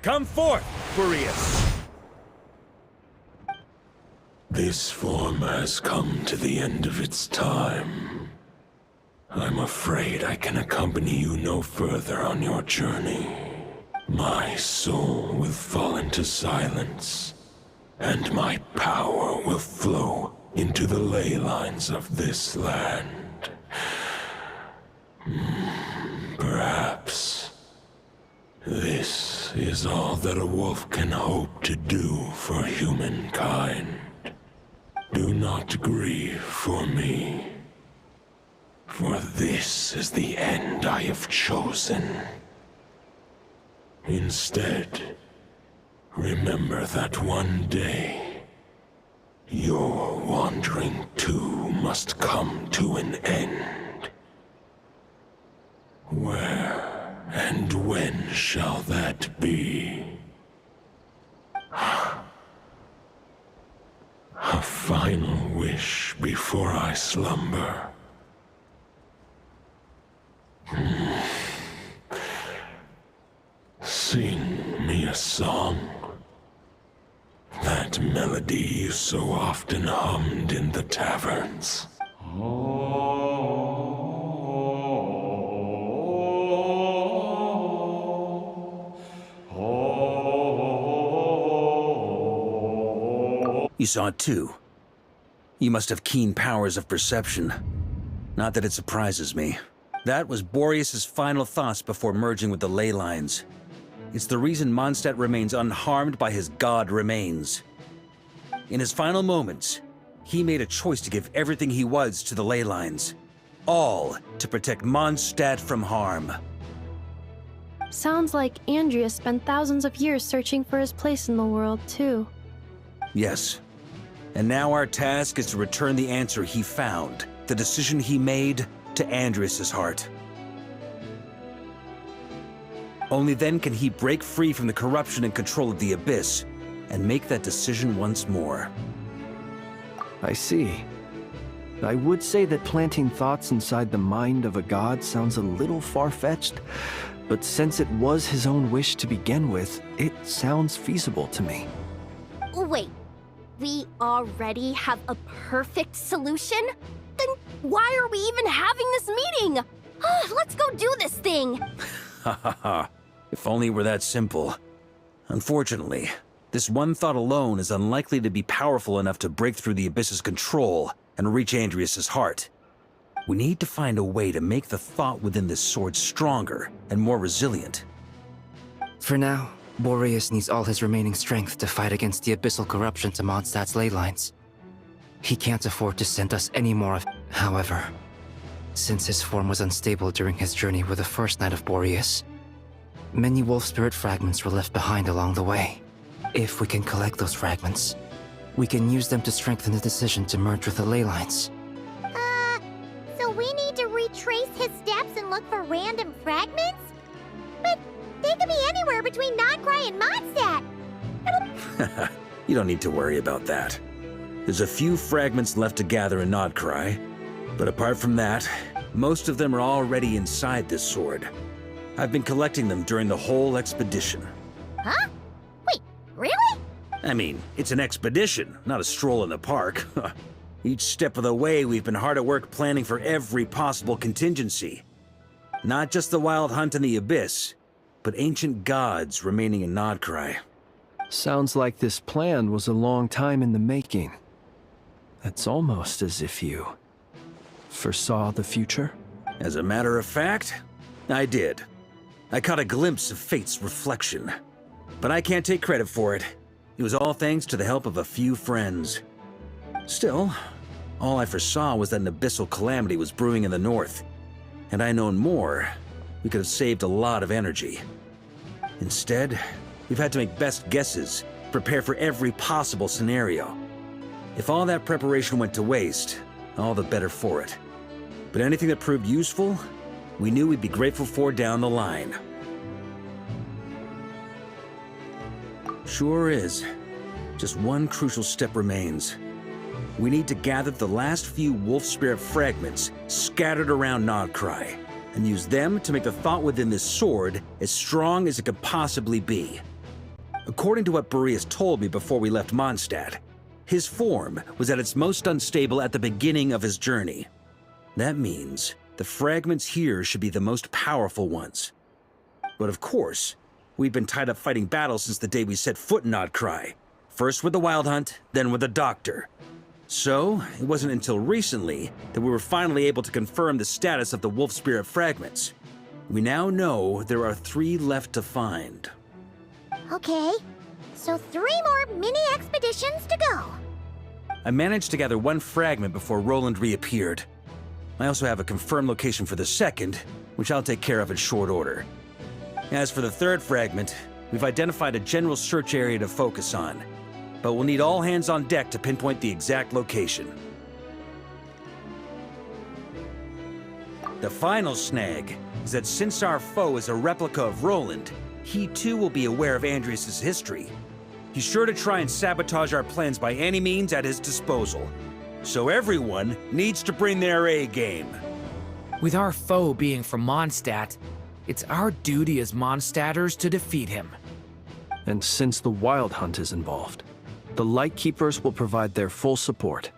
Come forth, Boreas! This form has come to the end of its time. I'm afraid I can accompany you no further on your journey. My soul will fall into silence, and my power will flow into the ley lines of this land. Perhaps this is all that a wolf can hope to do for humankind. Do not grieve for me, for this is the end I have chosen. Instead, remember that one day, your wandering too must come to an end. Where and when shall that be? A final wish before I slumber. Sing me a song. That melody you so often hummed in the taverns. You saw it too. You must have keen powers of perception. Not that it surprises me. That was Boreas' final thoughts before merging with the ley lines. It's the reason Mondstadt remains unharmed by his god remains. In his final moments, he made a choice to give everything he was to the ley lines. All to protect Mondstadt from harm. Sounds like Andreas spent thousands of years searching for his place in the world, too. Yes. And now our task is to return the answer he found, the decision he made, to Andreas' heart. Only then can he break free from the corruption and control of the Abyss, and make that decision once more. I see. I would say that planting thoughts inside the mind of a god sounds a little far-fetched, but since it was his own wish to begin with, it sounds feasible to me. Wait, we already have a perfect solution? Then why are we even having this meeting? Let's go do this thing! Ha ha ha. If only it were that simple. Unfortunately, this one thought alone is unlikely to be powerful enough to break through the Abyss's control and reach Andreas' heart. We need to find a way to make the thought within this sword stronger and more resilient. For now, Boreas needs all his remaining strength to fight against the abyssal corruption to Mondstadt's ley lines. He can't afford to send us any more of... However, since his form was unstable during his journey with the first Knight of Boreas, many wolf spirit fragments were left behind along the way. If we can collect those fragments, we can use them to strengthen the decision to merge with the ley lines. So we need to retrace his steps and look for random fragments? But They could be anywhere between Nodcry and Mondstadt. You don't need to worry about that. There's a few fragments left to gather in Nodcry, but apart from that, most of them are already inside this sword. I've been collecting them during the whole expedition. Huh? Wait, really? I mean, it's an expedition, not a stroll in the park. Each step of the way, we've been hard at work planning for every possible contingency. Not just the Wild Hunt in the Abyss, but ancient gods remaining in Nodcry. Sounds like this plan was a long time in the making. It's almost as if you foresaw the future. As a matter of fact, I did. I caught a glimpse of fate's reflection. But I can't take credit for it. It was all thanks to the help of a few friends. Still, all I foresaw was that an abyssal calamity was brewing in the north. Had I known more, we could have saved a lot of energy. Instead, we've had to make best guesses, prepare for every possible scenario. If all that preparation went to waste, all the better for it. But anything that proved useful, we knew we'd be grateful for down the line. Sure is. Just one crucial step remains. We need to gather the last few wolf spirit fragments scattered around Nodcry, and use them to make the thought within this sword as strong as it could possibly be. According to what Boreas told me before we left Mondstadt, his form was at its most unstable at the beginning of his journey. That means the fragments here should be the most powerful ones. But of course, we've been tied up fighting battles since the day we set foot in Nodcry. First with the Wild Hunt, then with the Doctor. So, it wasn't until recently that we were finally able to confirm the status of the wolf spirit fragments. We now know there are 3 left to find. Okay, so 3 more mini-expeditions to go. I managed to gather 1 fragment before Roland reappeared. I also have a confirmed location for the second, which I'll take care of in short order. As for the 3rd fragment, we've identified a general search area to focus on, but we'll need all hands on deck to pinpoint the exact location. The final snag is that since our foe is a replica of Roland, he too will be aware of Andrias' history. He's sure to try and sabotage our plans by any means at his disposal. So everyone needs to bring their A game. With our foe being from Mondstadt, it's our duty as Mondstadters to defeat him. And since the Wild Hunt is involved, the Lightkeepers will provide their full support.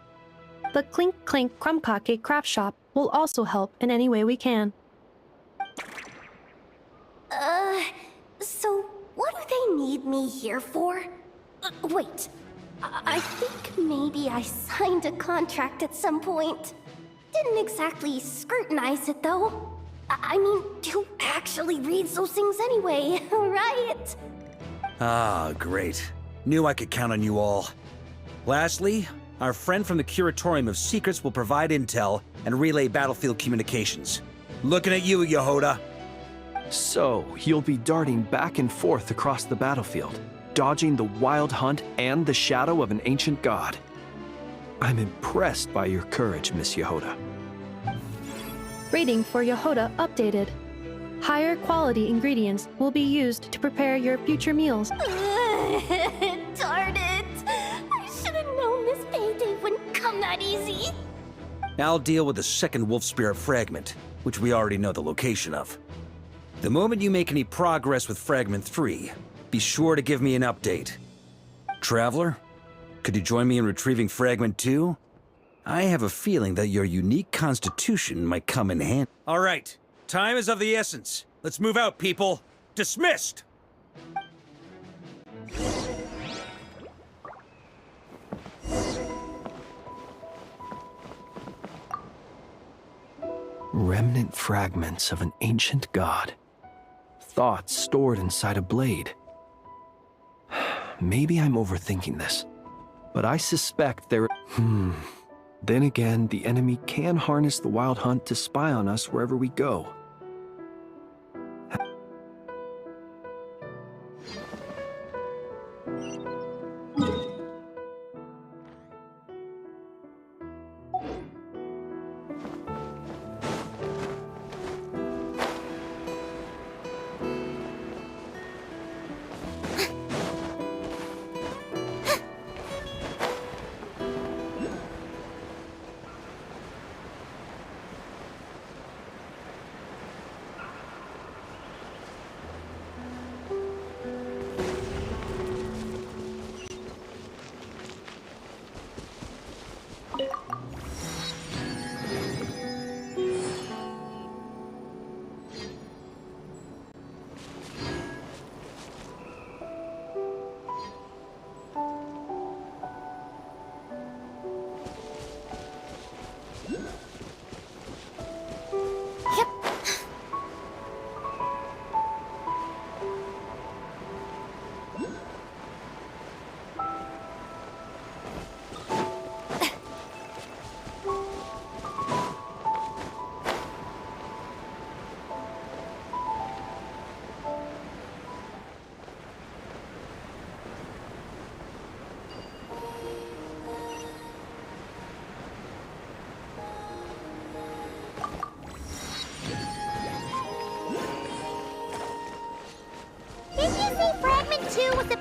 The Clink Clink Krumkake craft shop will also help in any way we can. So what do they need me here for? Wait, I think maybe I signed a contract at some point. Didn't exactly scrutinize it, though. I mean, who actually reads those things anyway, right? Ah, great. Knew I could count on you all. Lastly, our friend from the Curatorium of Secrets will provide intel and relay battlefield communications. Looking at you, Yehoda. So, you'll be darting back and forth across the battlefield, dodging the Wild Hunt and the shadow of an ancient god. I'm impressed by your courage, Miss Yehoda. Rating for Yehoda updated. Higher quality ingredients will be used to prepare your future meals. Darn it! I should have known this payday wouldn't come that easy. I'll deal with the second wolf spirit fragment, which we already know the location of. The moment you make any progress with Fragment 3, be sure to give me an update. Traveler, could you join me in retrieving Fragment 2? I have a feeling that your unique constitution might come in handy. All right, time is of the essence. Let's move out, people. Dismissed! Remnant fragments of an ancient god. Thoughts stored inside a blade. Maybe I'm overthinking this, but I suspect there... Then again, the enemy can harness the Wild Hunt to spy on us wherever we go.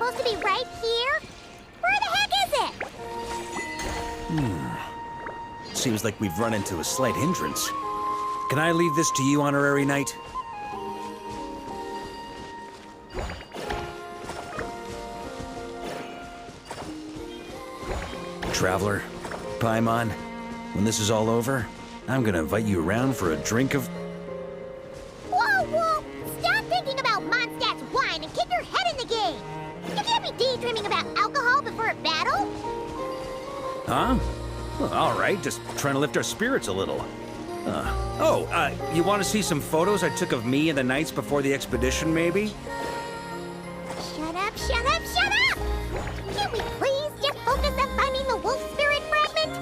supposed to be right here? Where the heck is it? Seems like we've run into a slight hindrance. Can I leave this to you, Honorary Knight? Traveler, Paimon, when this is all over, I'm gonna invite you around for a drink of... Whoa, whoa! Stop thinking about Mondstadt's wine and kick your head in the game! You can't be daydreaming about alcohol before a battle! Huh? Well, all right, just trying to lift our spirits a little. You want to see some photos I took of me and the knights before the expedition, maybe? Shut up, shut up, shut up! Can't we please just focus on finding the wolf spirit fragment?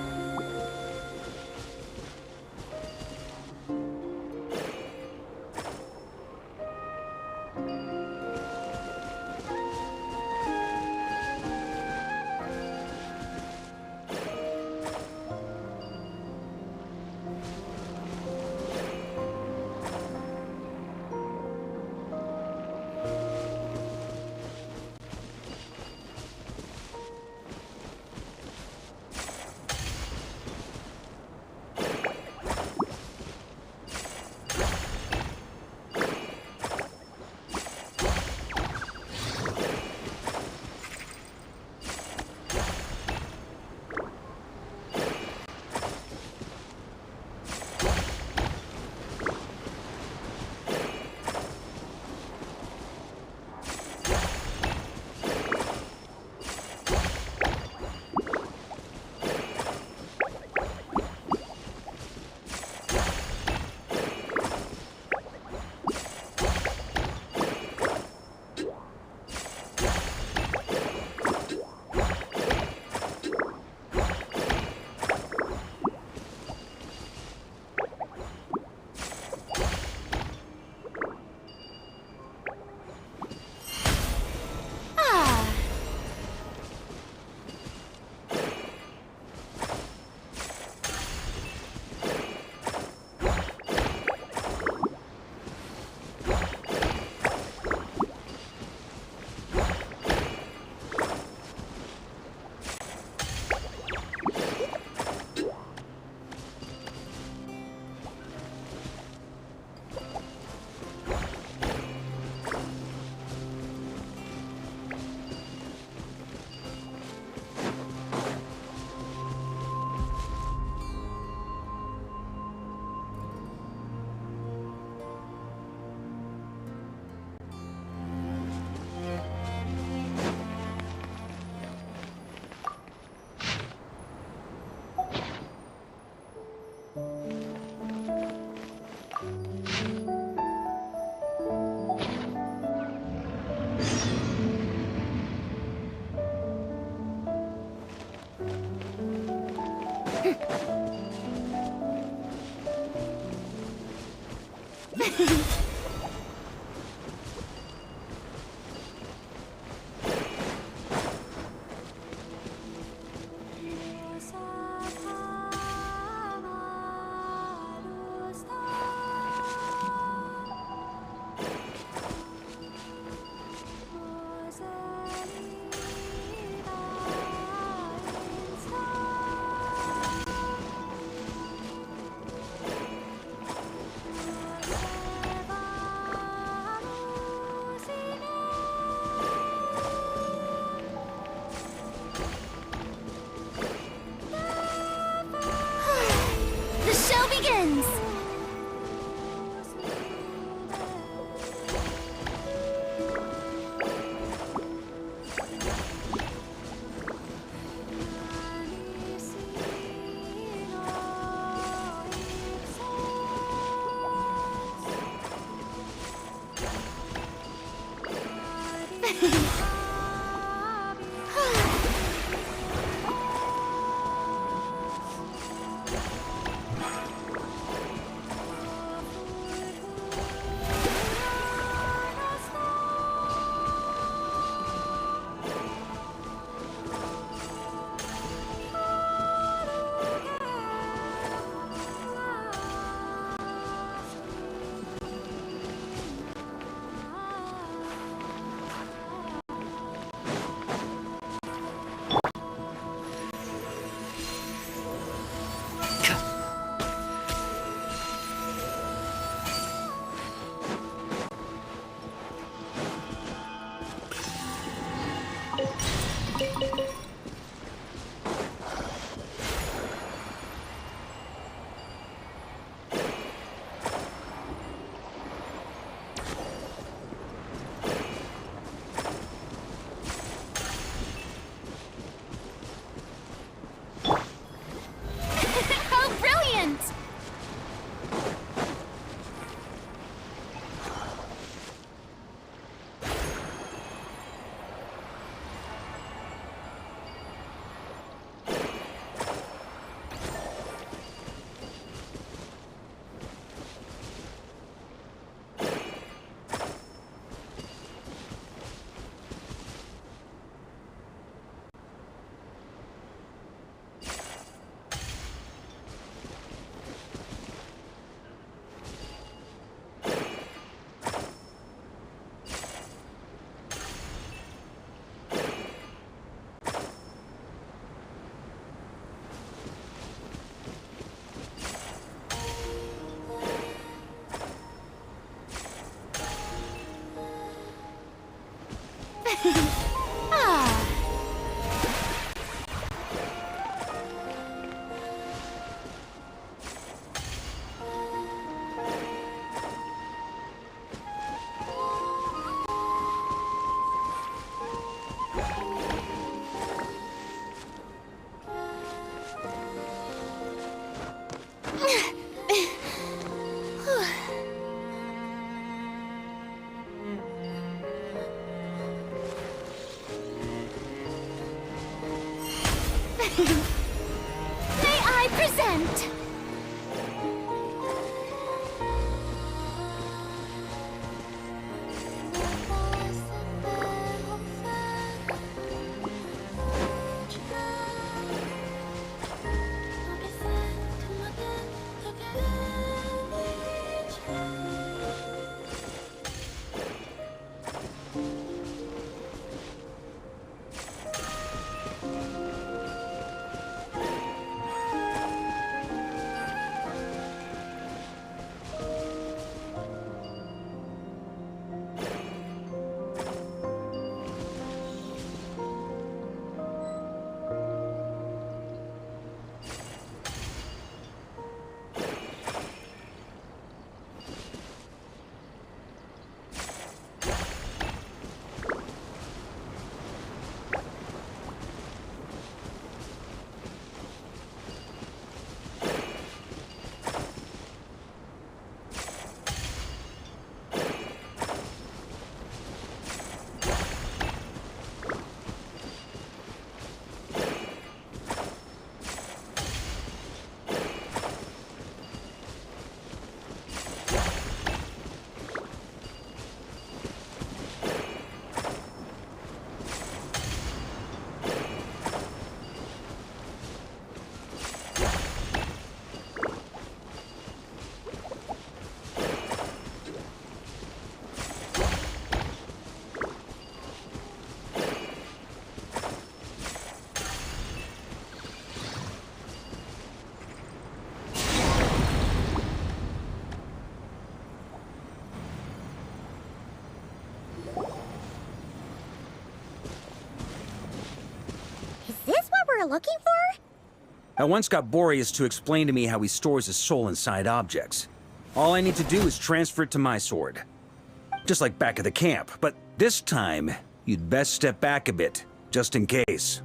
May I present? Looking for? I once got Boreas to explain to me how he stores his soul inside objects. All I need to do is transfer it to my sword. Just like back at the camp, but this time, you'd best step back a bit, just in case.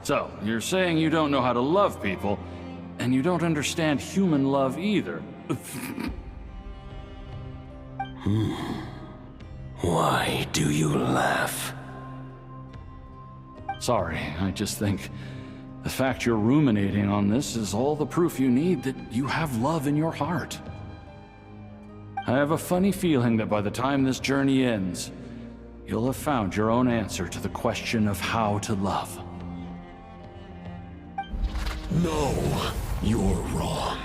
So, you're saying you don't know how to love people, and you don't understand human love either. Why do you laugh? Sorry, I just think the fact you're ruminating on this is all the proof you need that you have love in your heart. I have a funny feeling that by the time this journey ends, you'll have found your own answer to the question of how to love. No, you're wrong.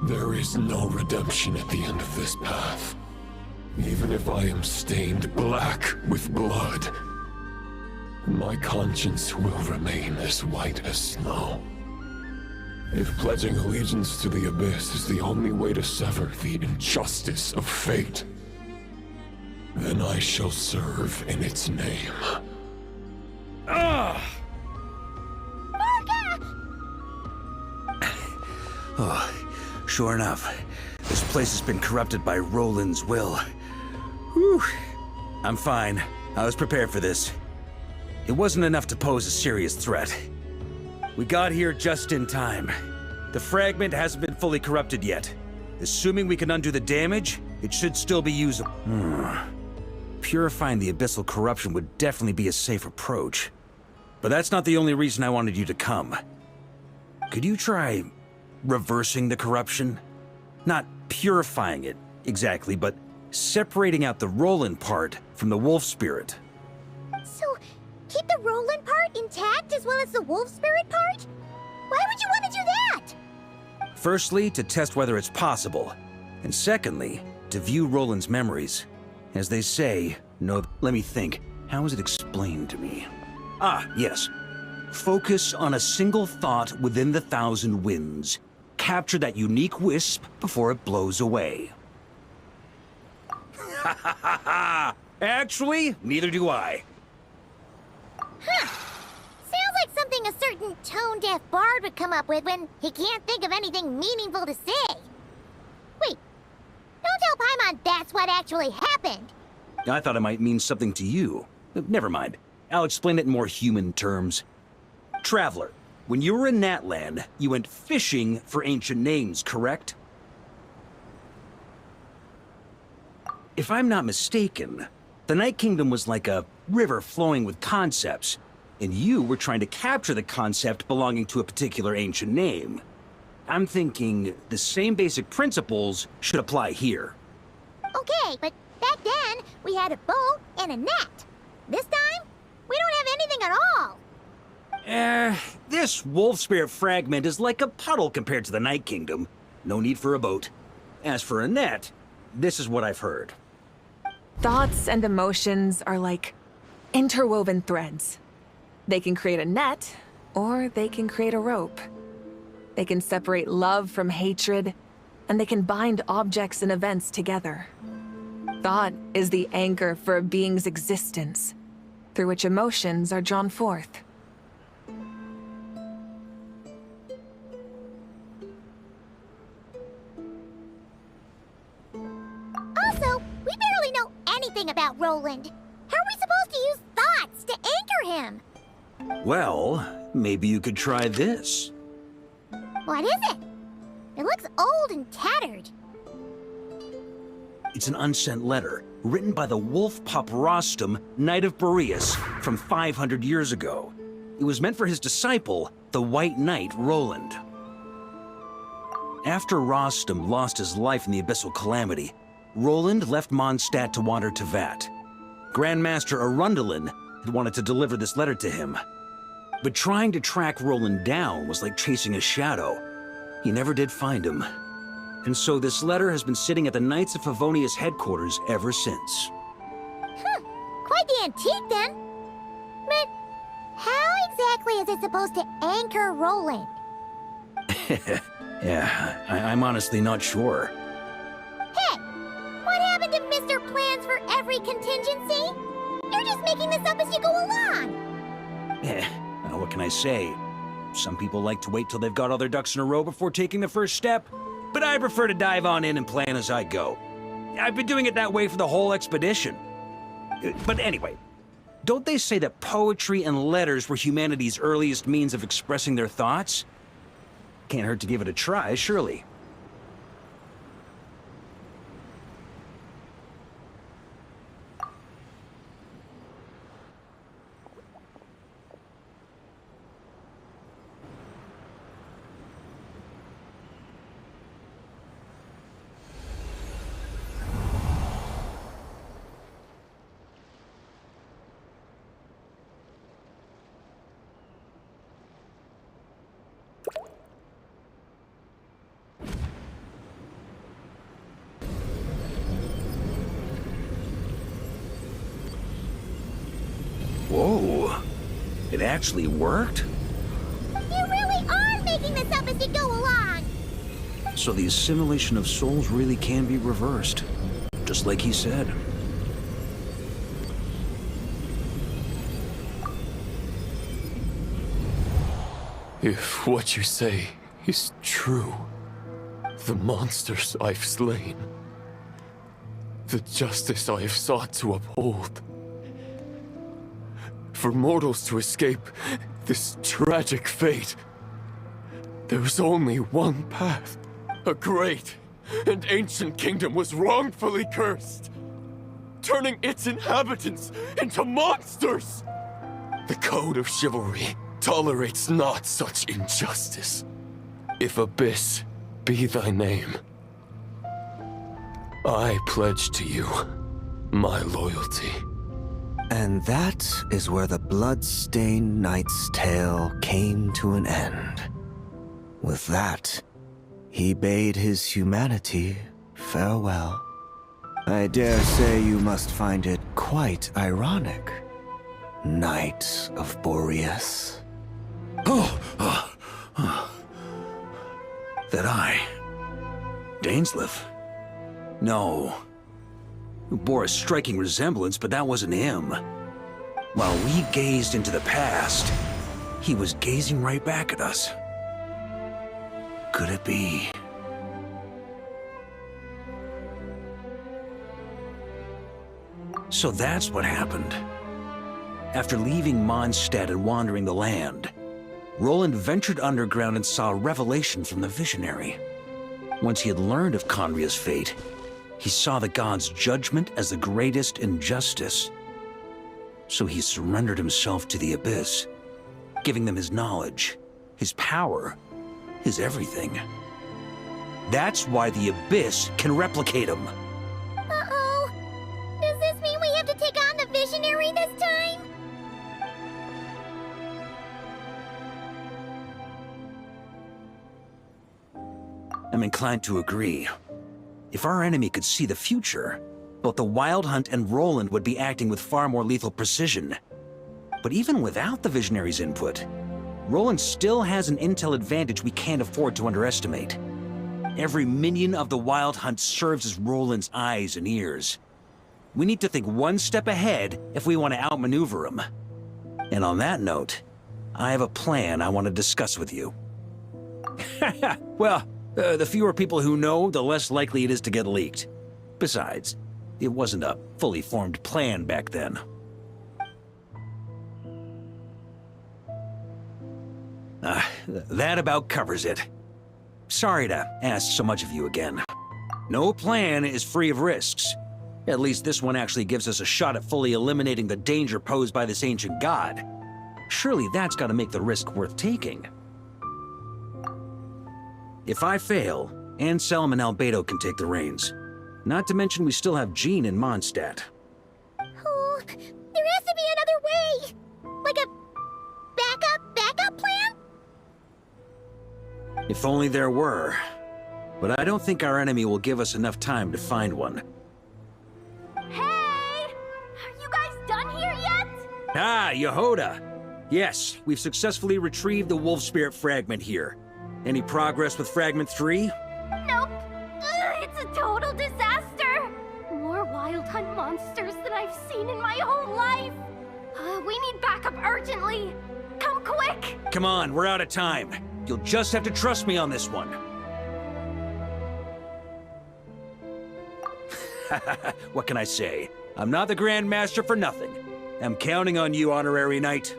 There is no redemption at the end of this path. Even if I am stained black with blood, my conscience will remain as white as snow. If pledging allegiance to the Abyss is the only way to sever the injustice of fate, then I shall serve in its name. Ugh! Oh, sure enough, this place has been corrupted by Roland's will. Whew. I'm fine. I was prepared for this. It wasn't enough to pose a serious threat. We got here just in time. The fragment hasn't been fully corrupted yet. Assuming we can undo the damage, it should still be usable. Purifying the abyssal corruption would definitely be a safe approach. But that's not the only reason I wanted you to come. Could you try reversing the corruption? Not purifying it, exactly, but separating out the Roland part from the wolf spirit. So, keep the Roland part intact as well as the wolf spirit part? Why would you want to do that? Firstly, to test whether it's possible. And secondly, to view Roland's memories. As they say, no... Let me think. How was it explained to me? Ah, yes. Focus on a single thought within the 1,000 winds. Capture that unique wisp before it blows away. Ha ha ha ha! Actually, neither do I. Huh. Sounds like something a certain tone-deaf bard would come up with when he can't think of anything meaningful to say. Wait, don't tell Paimon that's what actually happened. I thought it might mean something to you. Never mind. I'll explain it in more human terms. Traveler, when you were in Natland, you went fishing for ancient names, correct? If I'm not mistaken, the Night Kingdom was like a river flowing with concepts, and you were trying to capture the concept belonging to a particular ancient name. I'm thinking the same basic principles should apply here. Okay, but back then, we had a boat and a net. This time, we don't have anything at all. This wolf spirit fragment is like a puddle compared to the Night Kingdom. No need for a boat. As for a net, this is what I've heard. Thoughts and emotions are like interwoven threads. They can create a net, or they can create a rope. They can separate love from hatred, and they can bind objects and events together. Thought is the anchor for a being's existence, through which emotions are drawn forth. Also, we barely know anything about Roland. How are we supposed to use thoughts to anchor him? Well, maybe you could try this. What is it? It looks old and tattered. It's an unsent letter, written by the wolf pup Rostam, Knight of Boreas, from 500 years ago. It was meant for his disciple, the White Knight Roland. After Rostam lost his life in the Abyssal Calamity, Roland left Mondstadt to wander to Vat. Grandmaster Arundelen had wanted to deliver this letter to him. But trying to track Roland down was like chasing a shadow. He never did find him. And so this letter has been sitting at the Knights of Favonius headquarters ever since. Quite the antique then. But how exactly is it supposed to anchor Roland? Yeah, I'm honestly not sure. Hey, what happened to Mr. Plans for every contingency? You're just making this up as you go along. What can I say? Some people like to wait till they've got all their ducks in a row before taking the first step, but I prefer to dive on in and plan as I go. I've been doing it that way for the whole expedition. But anyway, don't they say that poetry and letters were humanity's earliest means of expressing their thoughts? Can't hurt to give it a try, surely. Whoa, it actually worked? You really are making this up as you go along! So the assimilation of souls really can be reversed, just like he said. If what you say is true, the monsters I've slain, the justice I have sought to uphold, for mortals to escape this tragic fate, there's only one path. A great and ancient kingdom was wrongfully cursed, turning its inhabitants into monsters. The code of chivalry tolerates not such injustice. If Abyss be thy name, I pledge to you my loyalty. And that is where the blood-stained knight's tale came to an end. With that, he bade his humanity farewell. I dare say you must find it quite ironic, Knight of Boreas. That I... Dainsleif? No. Bore a striking resemblance, but that wasn't him. While we gazed into the past, He was gazing right back at us. Could it be? So that's what happened. After leaving Mondstadt and wandering the land, Roland ventured underground and saw a revelation from the visionary. Once he had learned of Conria's fate, he saw the gods' judgment as the greatest injustice. So he surrendered himself to the Abyss, giving them his knowledge, his power, his everything. That's why the Abyss can replicate him. Uh-oh. Does this mean we have to take on the Visionary this time? I'm inclined to agree. If our enemy could see the future, both the Wild Hunt and Roland would be acting with far more lethal precision. But even without the Visionary's input, Roland still has an intel advantage we can't afford to underestimate. Every minion of the Wild Hunt serves as Roland's eyes and ears. We need to think one step ahead if we want to outmaneuver him. And on that note, I have a plan I want to discuss with you. Well, the fewer people who know, the less likely it is to get leaked. Besides, it wasn't a fully formed plan back then. That about covers it. Sorry to ask so much of you again. No plan is free of risks. At least this one actually gives us a shot at fully eliminating the danger posed by this ancient god. Surely that's got to make the risk worth taking. If I fail, Anselm and Albedo can take the reins. Not to mention we still have Jean in Mondstadt. Oh, there has to be another way! Like a backup plan? If only there were. But I don't think our enemy will give us enough time to find one. Hey! Are you guys done here yet? Ah, Yehoda! Yes, we've successfully retrieved the Wolf Spirit fragment here. Any progress with Fragment 3? Nope. It's a total disaster. More Wild Hunt monsters than I've seen in my whole life. We need backup urgently. Come quick. Come on, we're out of time. You'll just have to trust me on this one. What can I say? I'm not the Grand Master for nothing. I'm counting on you, Honorary Knight.